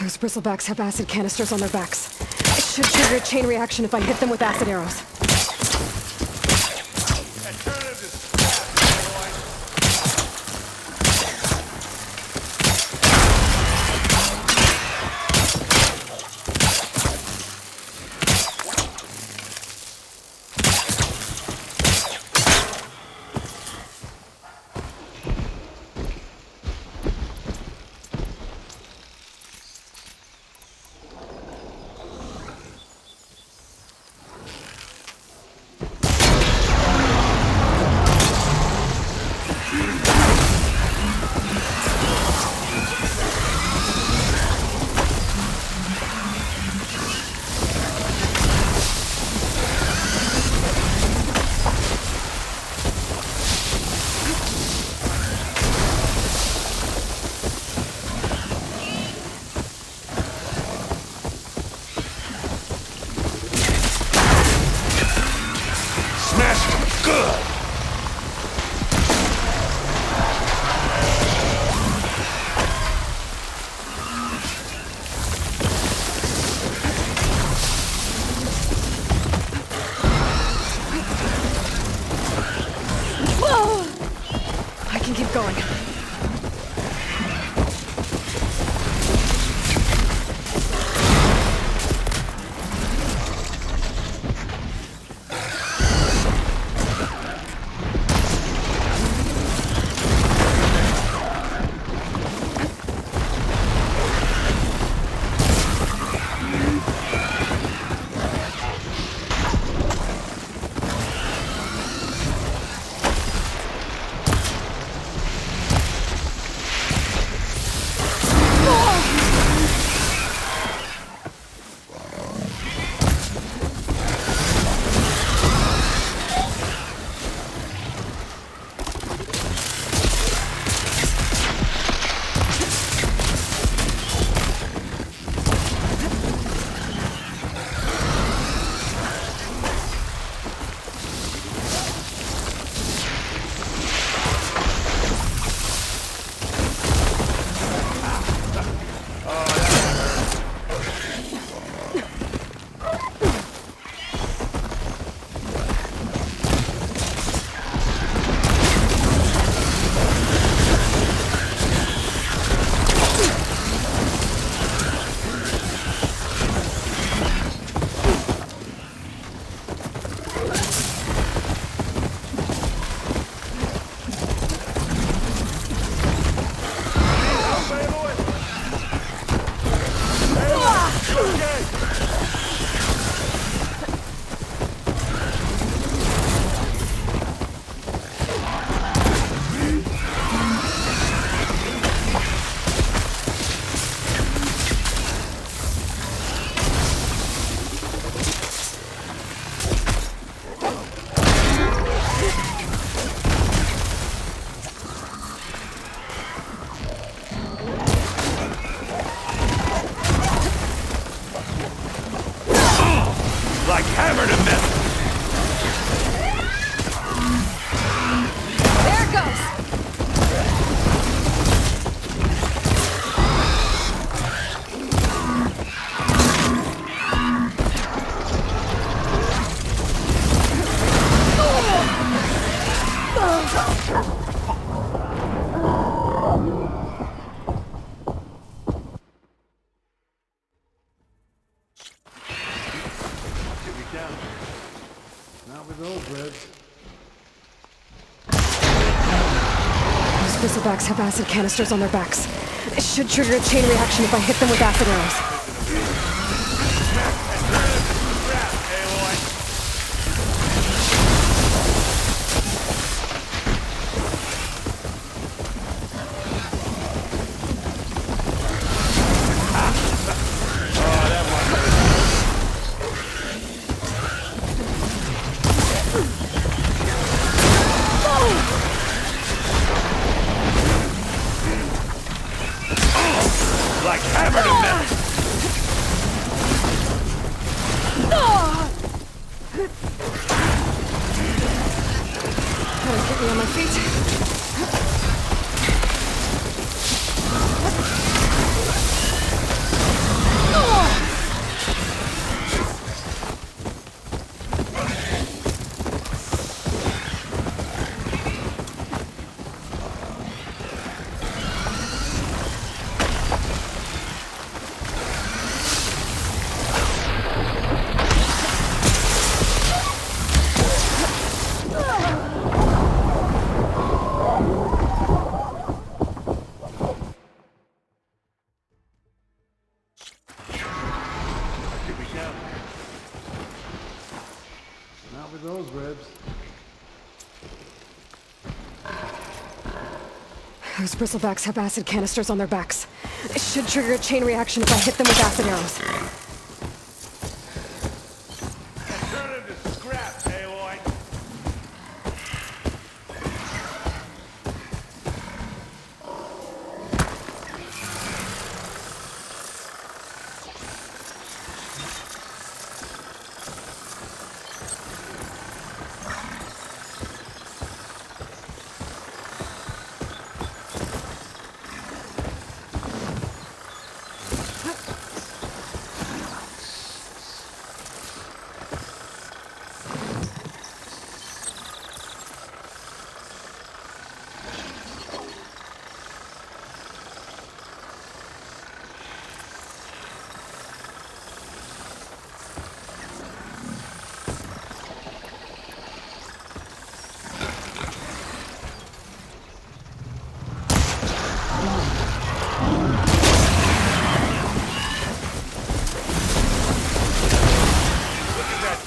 Those bristlebacks have acid canisters on their backs. It should trigger a chain reaction if I hit them with acid arrows. Bristlebacks have acid canisters on their backs. It should trigger a chain reaction if I hit them with acid arrows. Like hammered to metal. with those ribs. Those bristlebacks have acid canisters on their backs. It should trigger a chain reaction if I hit them with acid arrows. Turn him to scrap, Aloy.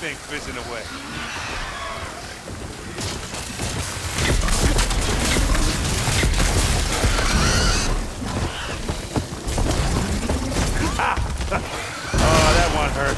Thing fizzing away. Oh, that one hurt.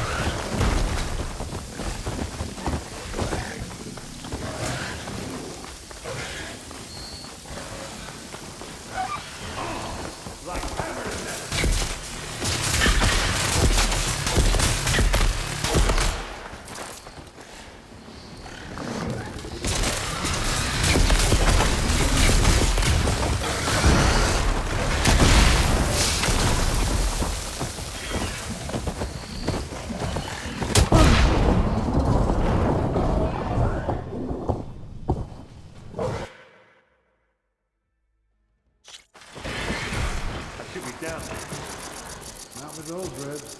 Not with those ribs.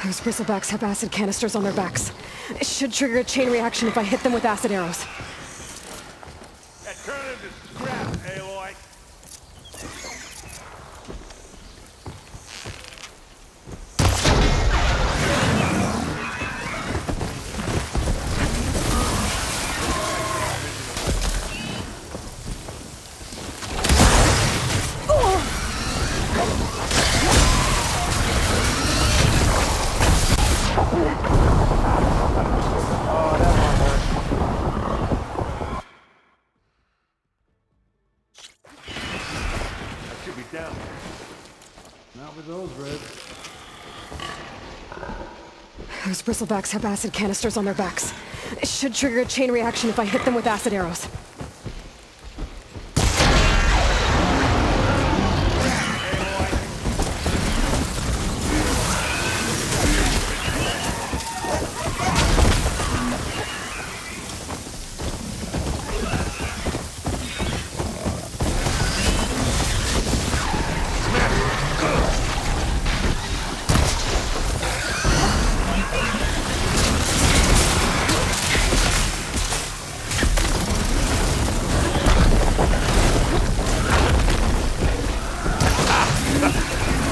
Those bristlebacks have acid canisters on their backs. It should trigger a chain reaction if I hit them with acid arrows. Turn him to scrap, Aloy. Not with those ribs. Those bristlebacks have acid canisters on their backs. It should trigger a chain reaction if I hit them with acid arrows.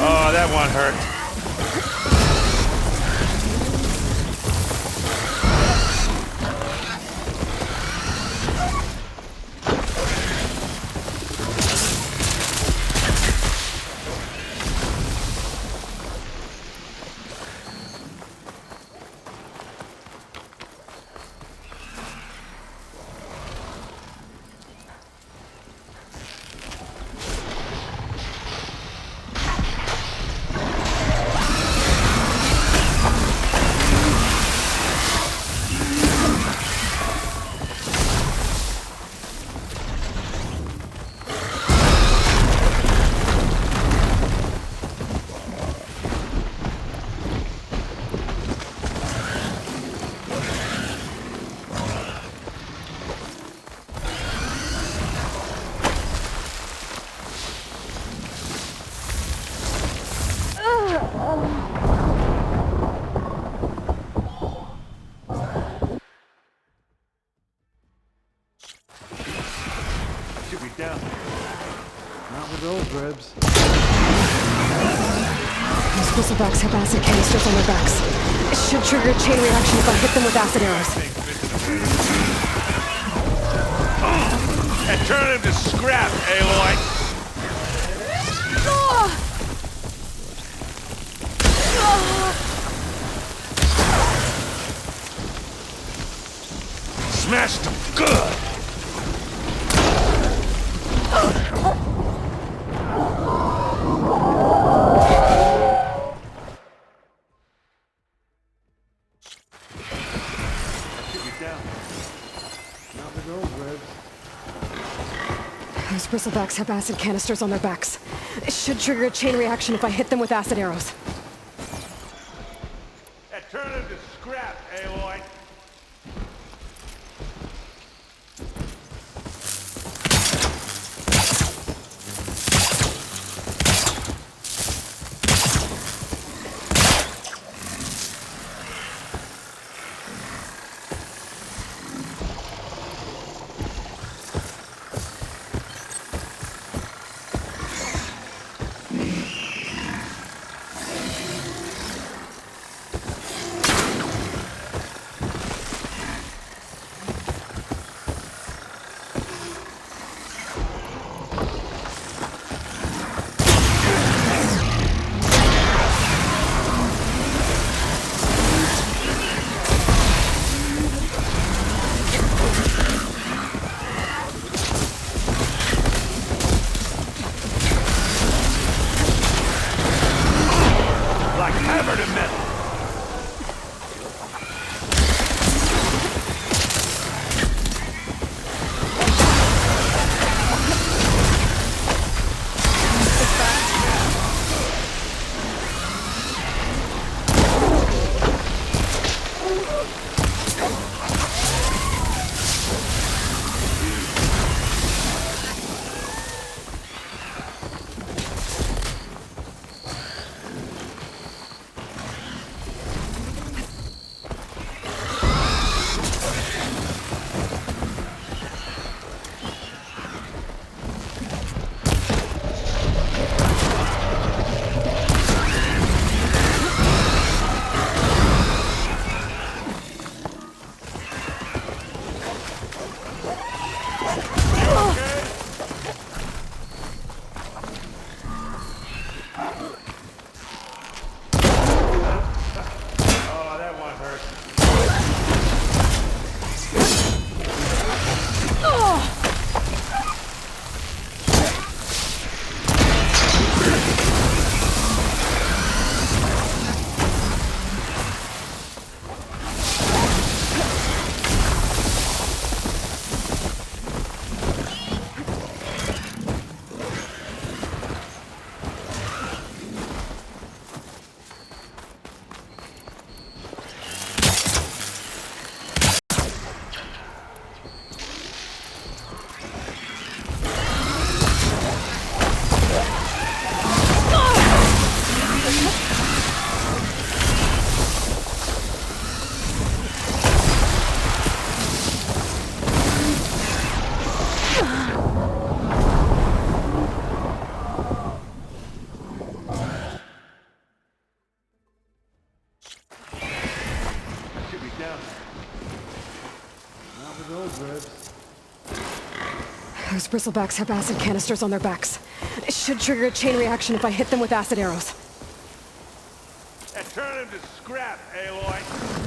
Oh, that one hurt. Should be down. Not with those ribs. Those bristlebacks have acid canisters on their backs. It should trigger a chain reaction if I hit them with acid arrows. And turn him to scrap, Aloy! Smashed him good! Those bristlebacks have acid canisters on their backs. It should trigger a chain reaction if I hit them with acid arrows. And turn him to scrap, Aloy! Those bristlebacks have acid canisters on their backs. It should trigger a chain reaction if I hit them with acid arrows. And turn him to scrap, Aloy!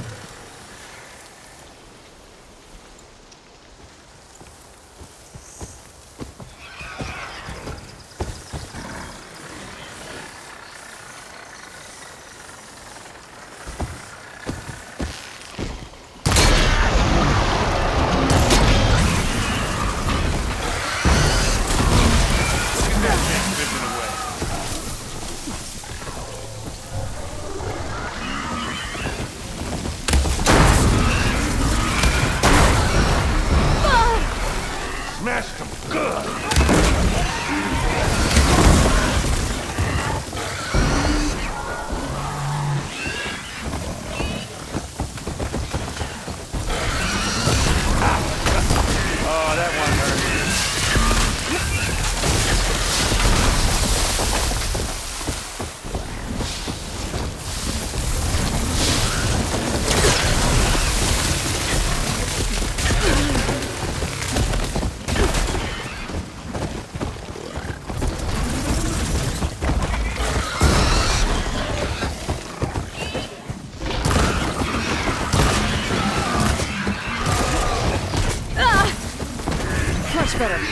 Much better.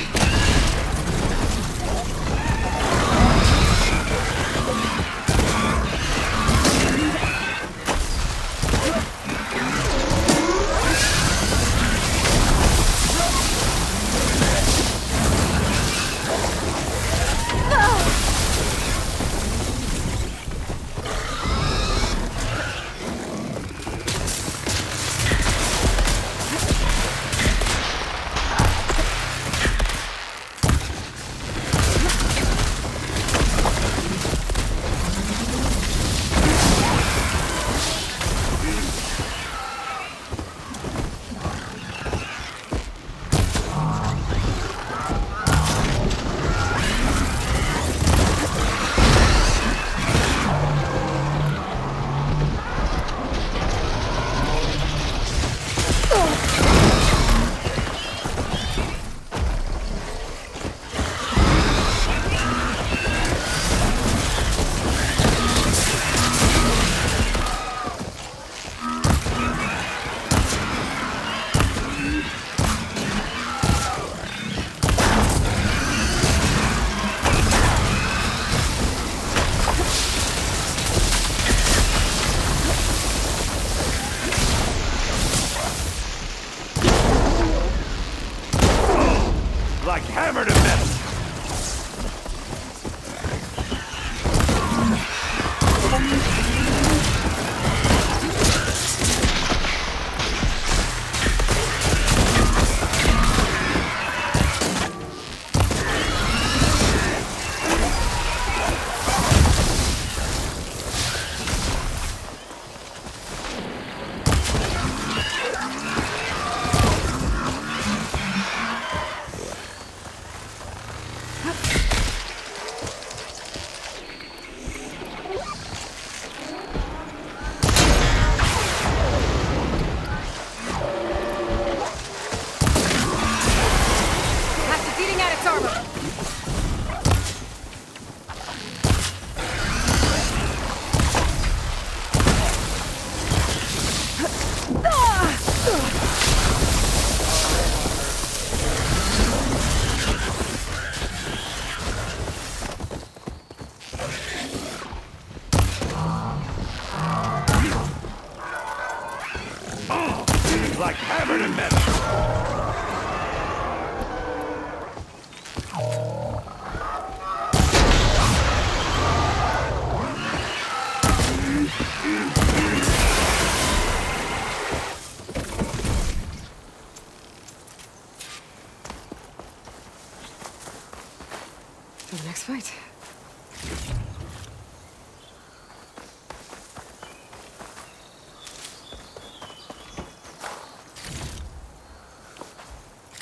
Like hammer to metal. That's eating at its armor. Like hammer to metal. For the next fight.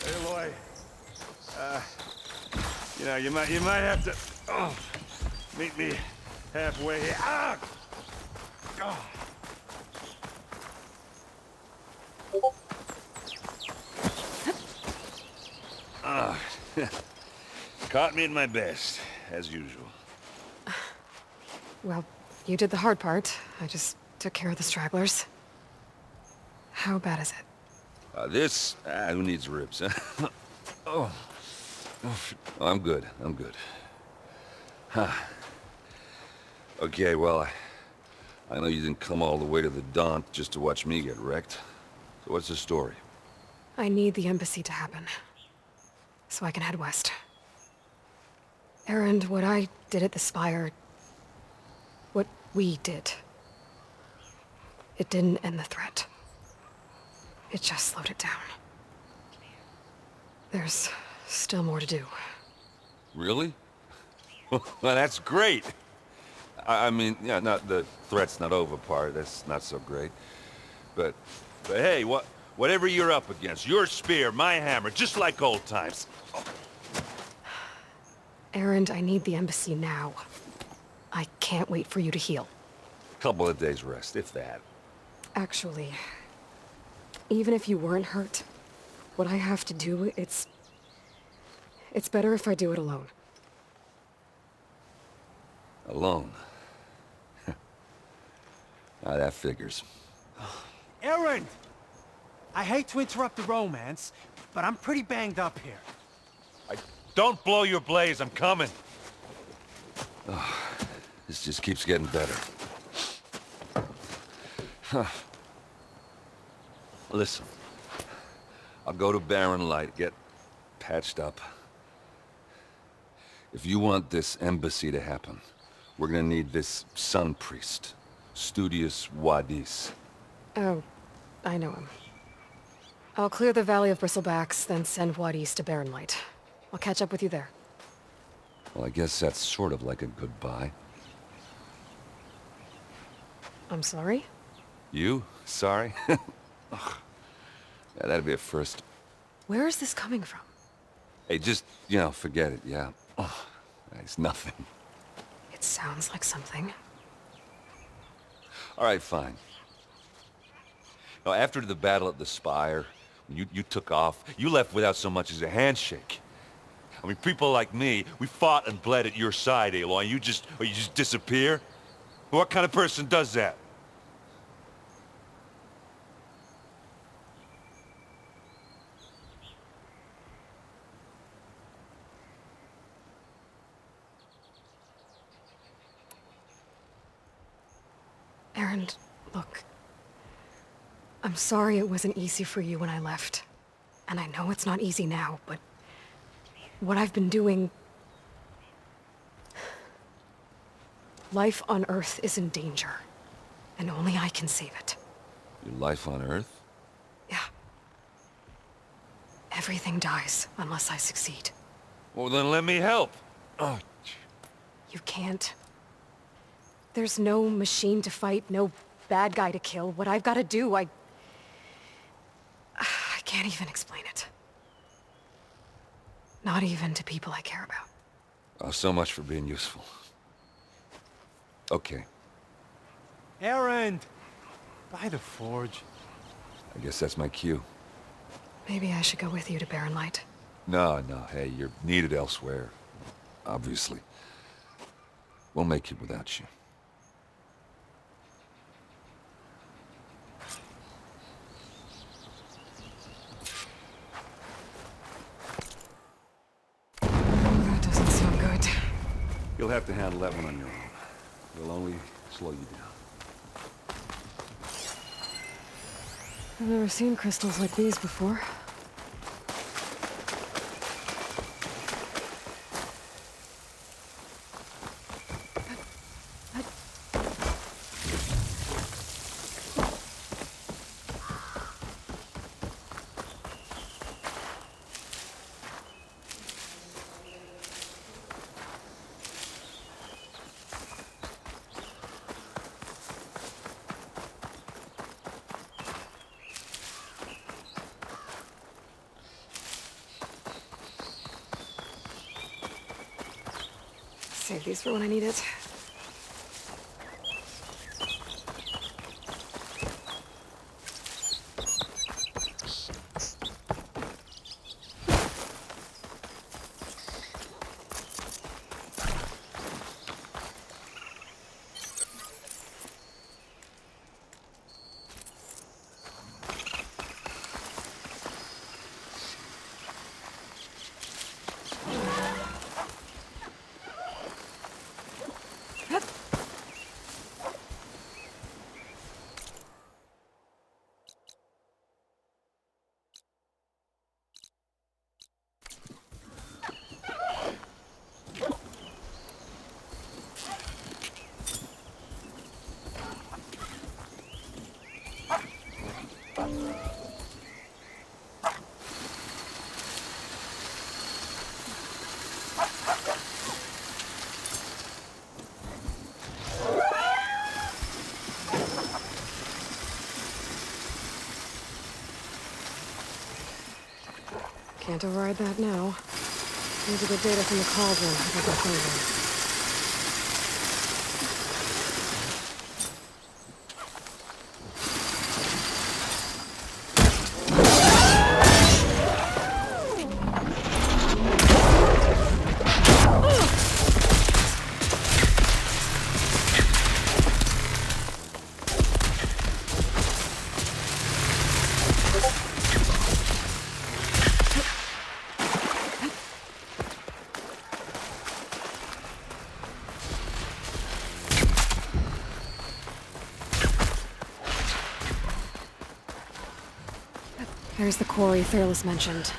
Hey, Lloyd. You might have to meet me halfway here. Ah! Oh. Caught me at my best, as usual. Well, you did the hard part. I just took care of the stragglers. How bad is it? Who needs ribs, huh? Oh, I'm good. Huh. Okay, well, I know you didn't come all the way to the Daunt just to watch me get wrecked. So what's the story? I need the embassy to happen, so I can head west. Erend, what I did at the Spire, what we did, it didn't end the threat. It just slowed it down. There's still more to do. Really? Well, that's great. I mean, yeah, not the threat's not over part. That's not so great. But hey, whatever you're up against, your spear, my hammer, just like old times. Erend, I need the embassy now. I can't wait for you to heal. Couple of days rest, if that. Actually, even if you weren't hurt, what I have to do, it's better if I do it alone. Alone? That figures. Erend! I hate to interrupt the romance, but I'm pretty banged up here. Don't blow your blaze, I'm coming. Oh, this just keeps getting better. Huh. Listen, I'll go to Barren Light, get patched up. If you want this embassy to happen, we're gonna need this sun priest, Studius Wadis. Oh, I know him. I'll clear the Valley of Bristlebacks, then send Wadis to Barren Light. I'll catch up with you there. Well, I guess that's sort of like a goodbye. I'm sorry? You? Sorry? Ugh. Yeah, that'd be a first. Where is this coming from? Hey, just, forget it, yeah. Oh, it's nothing. It sounds like something. All right, fine. Now, after the battle at the Spire, when you took off, you left without so much as a handshake. I mean, people like me, we fought and bled at your side, Aloy, and you just disappear? What kind of person does that? Aaron, look. I'm sorry it wasn't easy for you when I left. And I know it's not easy now, but what I've been doing... Life on Earth is in danger, and only I can save it. Your life on Earth? Yeah. Everything dies unless I succeed. Well, then let me help. Oh. You can't. There's no machine to fight, no bad guy to kill. What I've got to do, I can't even explain it. Not even to people I care about. Oh, so much for being useful. Okay. Aaron! By the forge. I guess that's my cue. Maybe I should go with you to Barren Light. No, hey, you're needed elsewhere. Obviously. We'll make it without you. That doesn't sound good. You'll have to handle that one on your own. It'll only slow you down. I've never seen crystals like these before. Save these for when I need it. Can't override that now. Need to get data from the cauldron. I got my phone. There's the quarry Thurles mentioned.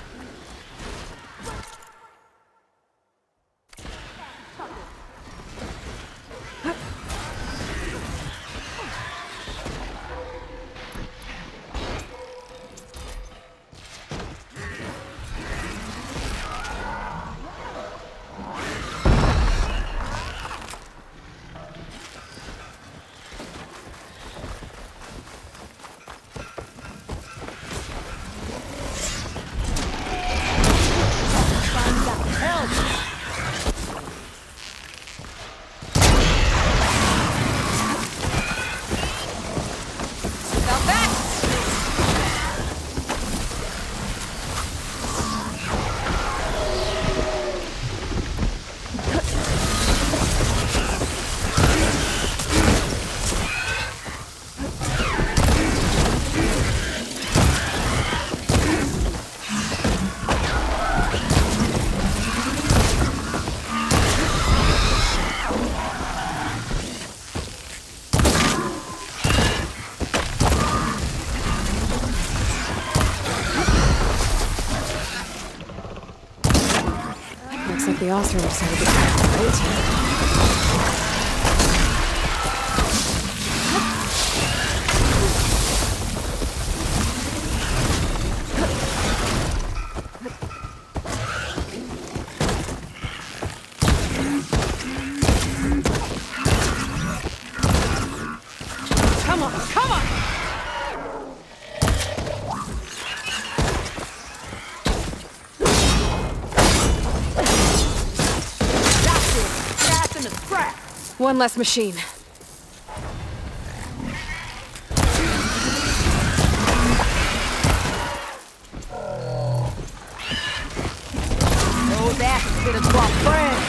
Looks like the Othra decided to come, right? Come on, come on! That's it! Fast in the scrap! One less machine. Oh, that's a bit of drop friend!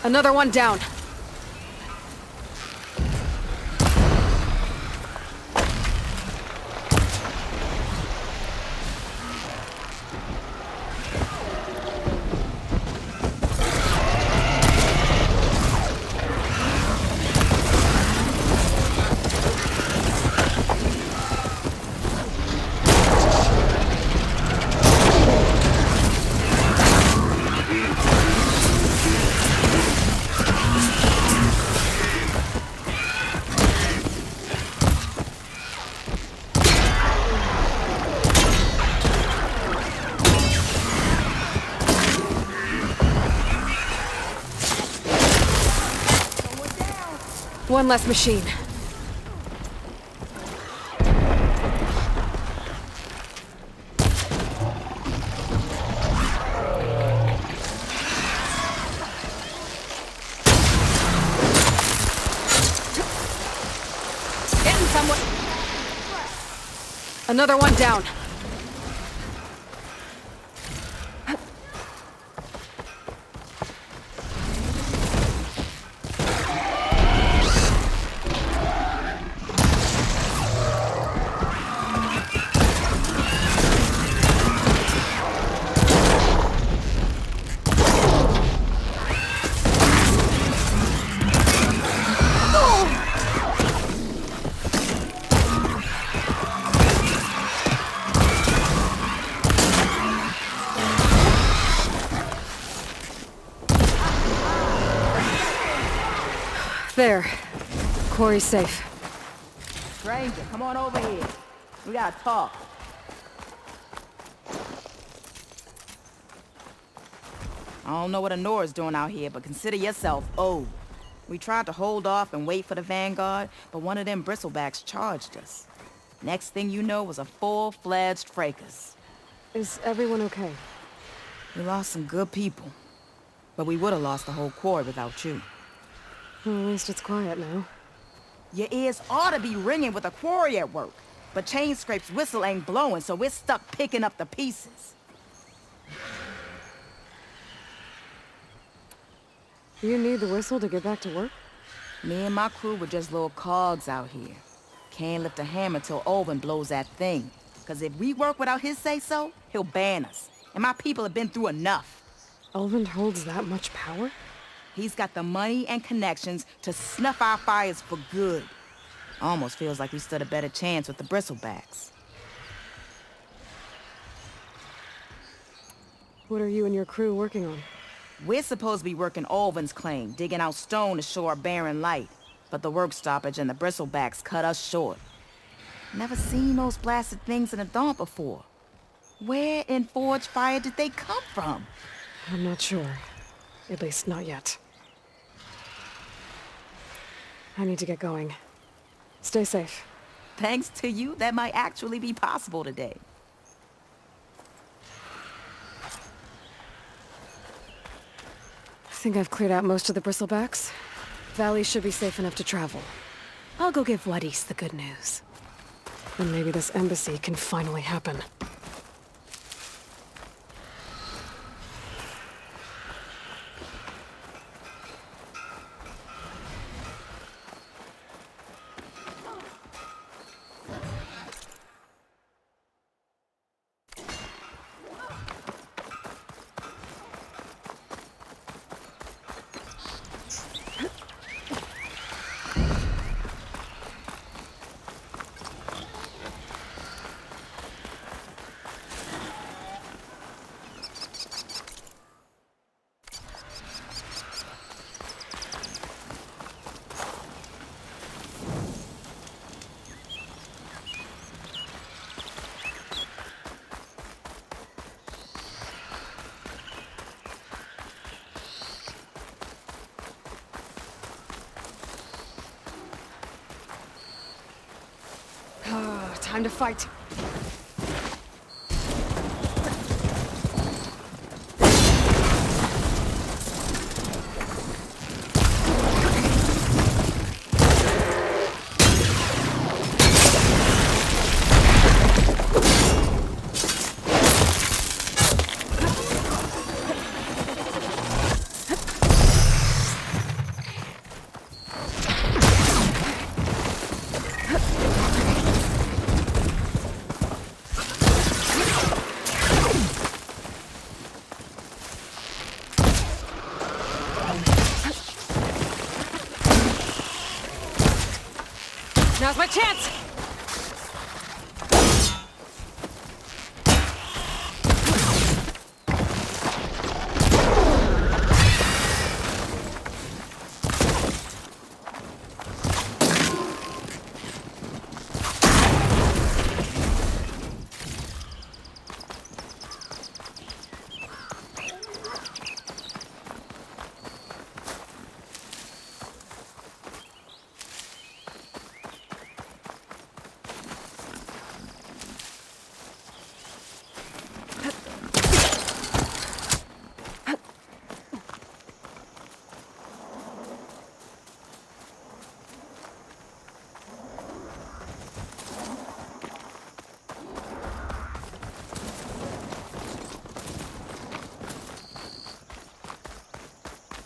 Another one down. One less machine. Getting someone. Another one down. There. Quarry's safe. Stranger, come on over here. We gotta talk. I don't know what Honora's doing out here, but consider yourself owed. We tried to hold off and wait for the Vanguard, but one of them bristlebacks charged us. Next thing you know was a full-fledged fracas. Is everyone okay? We lost some good people, but we would have lost the whole quarry without you. Well, at least it's quiet now. Your ears ought to be ringing with a quarry at work, but Chainscrape's whistle ain't blowing, so we're stuck picking up the pieces. You need the whistle to get back to work? Me and my crew were just little cogs out here. Can't lift a hammer till Olvin blows that thing. Cause if we work without his say-so, he'll ban us. And my people have been through enough. Olvin holds that much power? He's got the money and connections to snuff our fires for good. Almost feels like we stood a better chance with the bristlebacks. What are you and your crew working on? We're supposed to be working Olvin's claim, digging out stone to show our barren light. But the work stoppage and the bristlebacks cut us short. Never seen those blasted things in a Dawn before. Where in Forge Fire did they come from? I'm not sure. At least not yet. I need to get going. Stay safe. Thanks to you, that might actually be possible today. I think I've cleared out most of the bristlebacks. Valley should be safe enough to travel. I'll go give Wadis the good news. And maybe this embassy can finally happen. Time to fight. Now's my chance!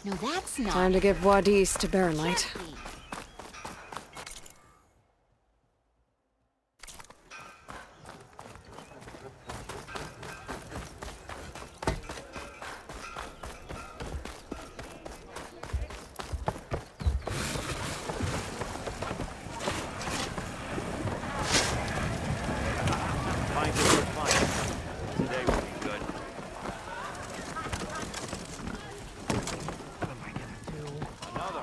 No, that's not. Time to give Wadis to Baron Light. Today will be good. Another.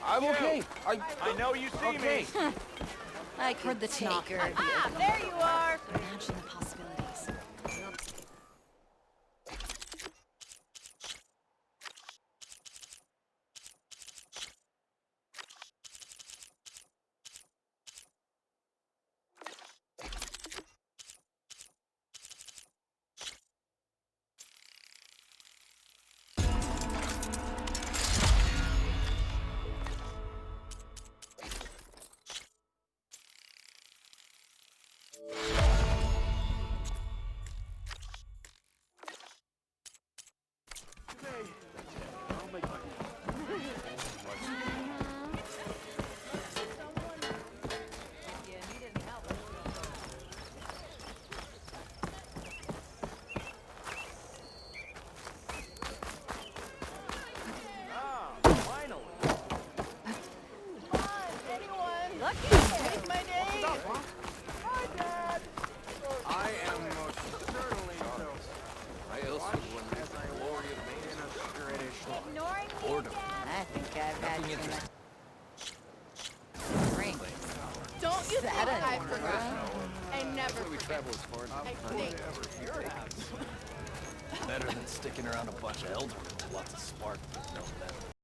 I'm okay. I know you see me. I heard the taker. Ah, there you are! Imagine the possibilities. I think I've had too much. Don't you think I forgot? I never Where we travel as far as I think your Better than sticking around a bunch of eldermen with lots of spark. No, better.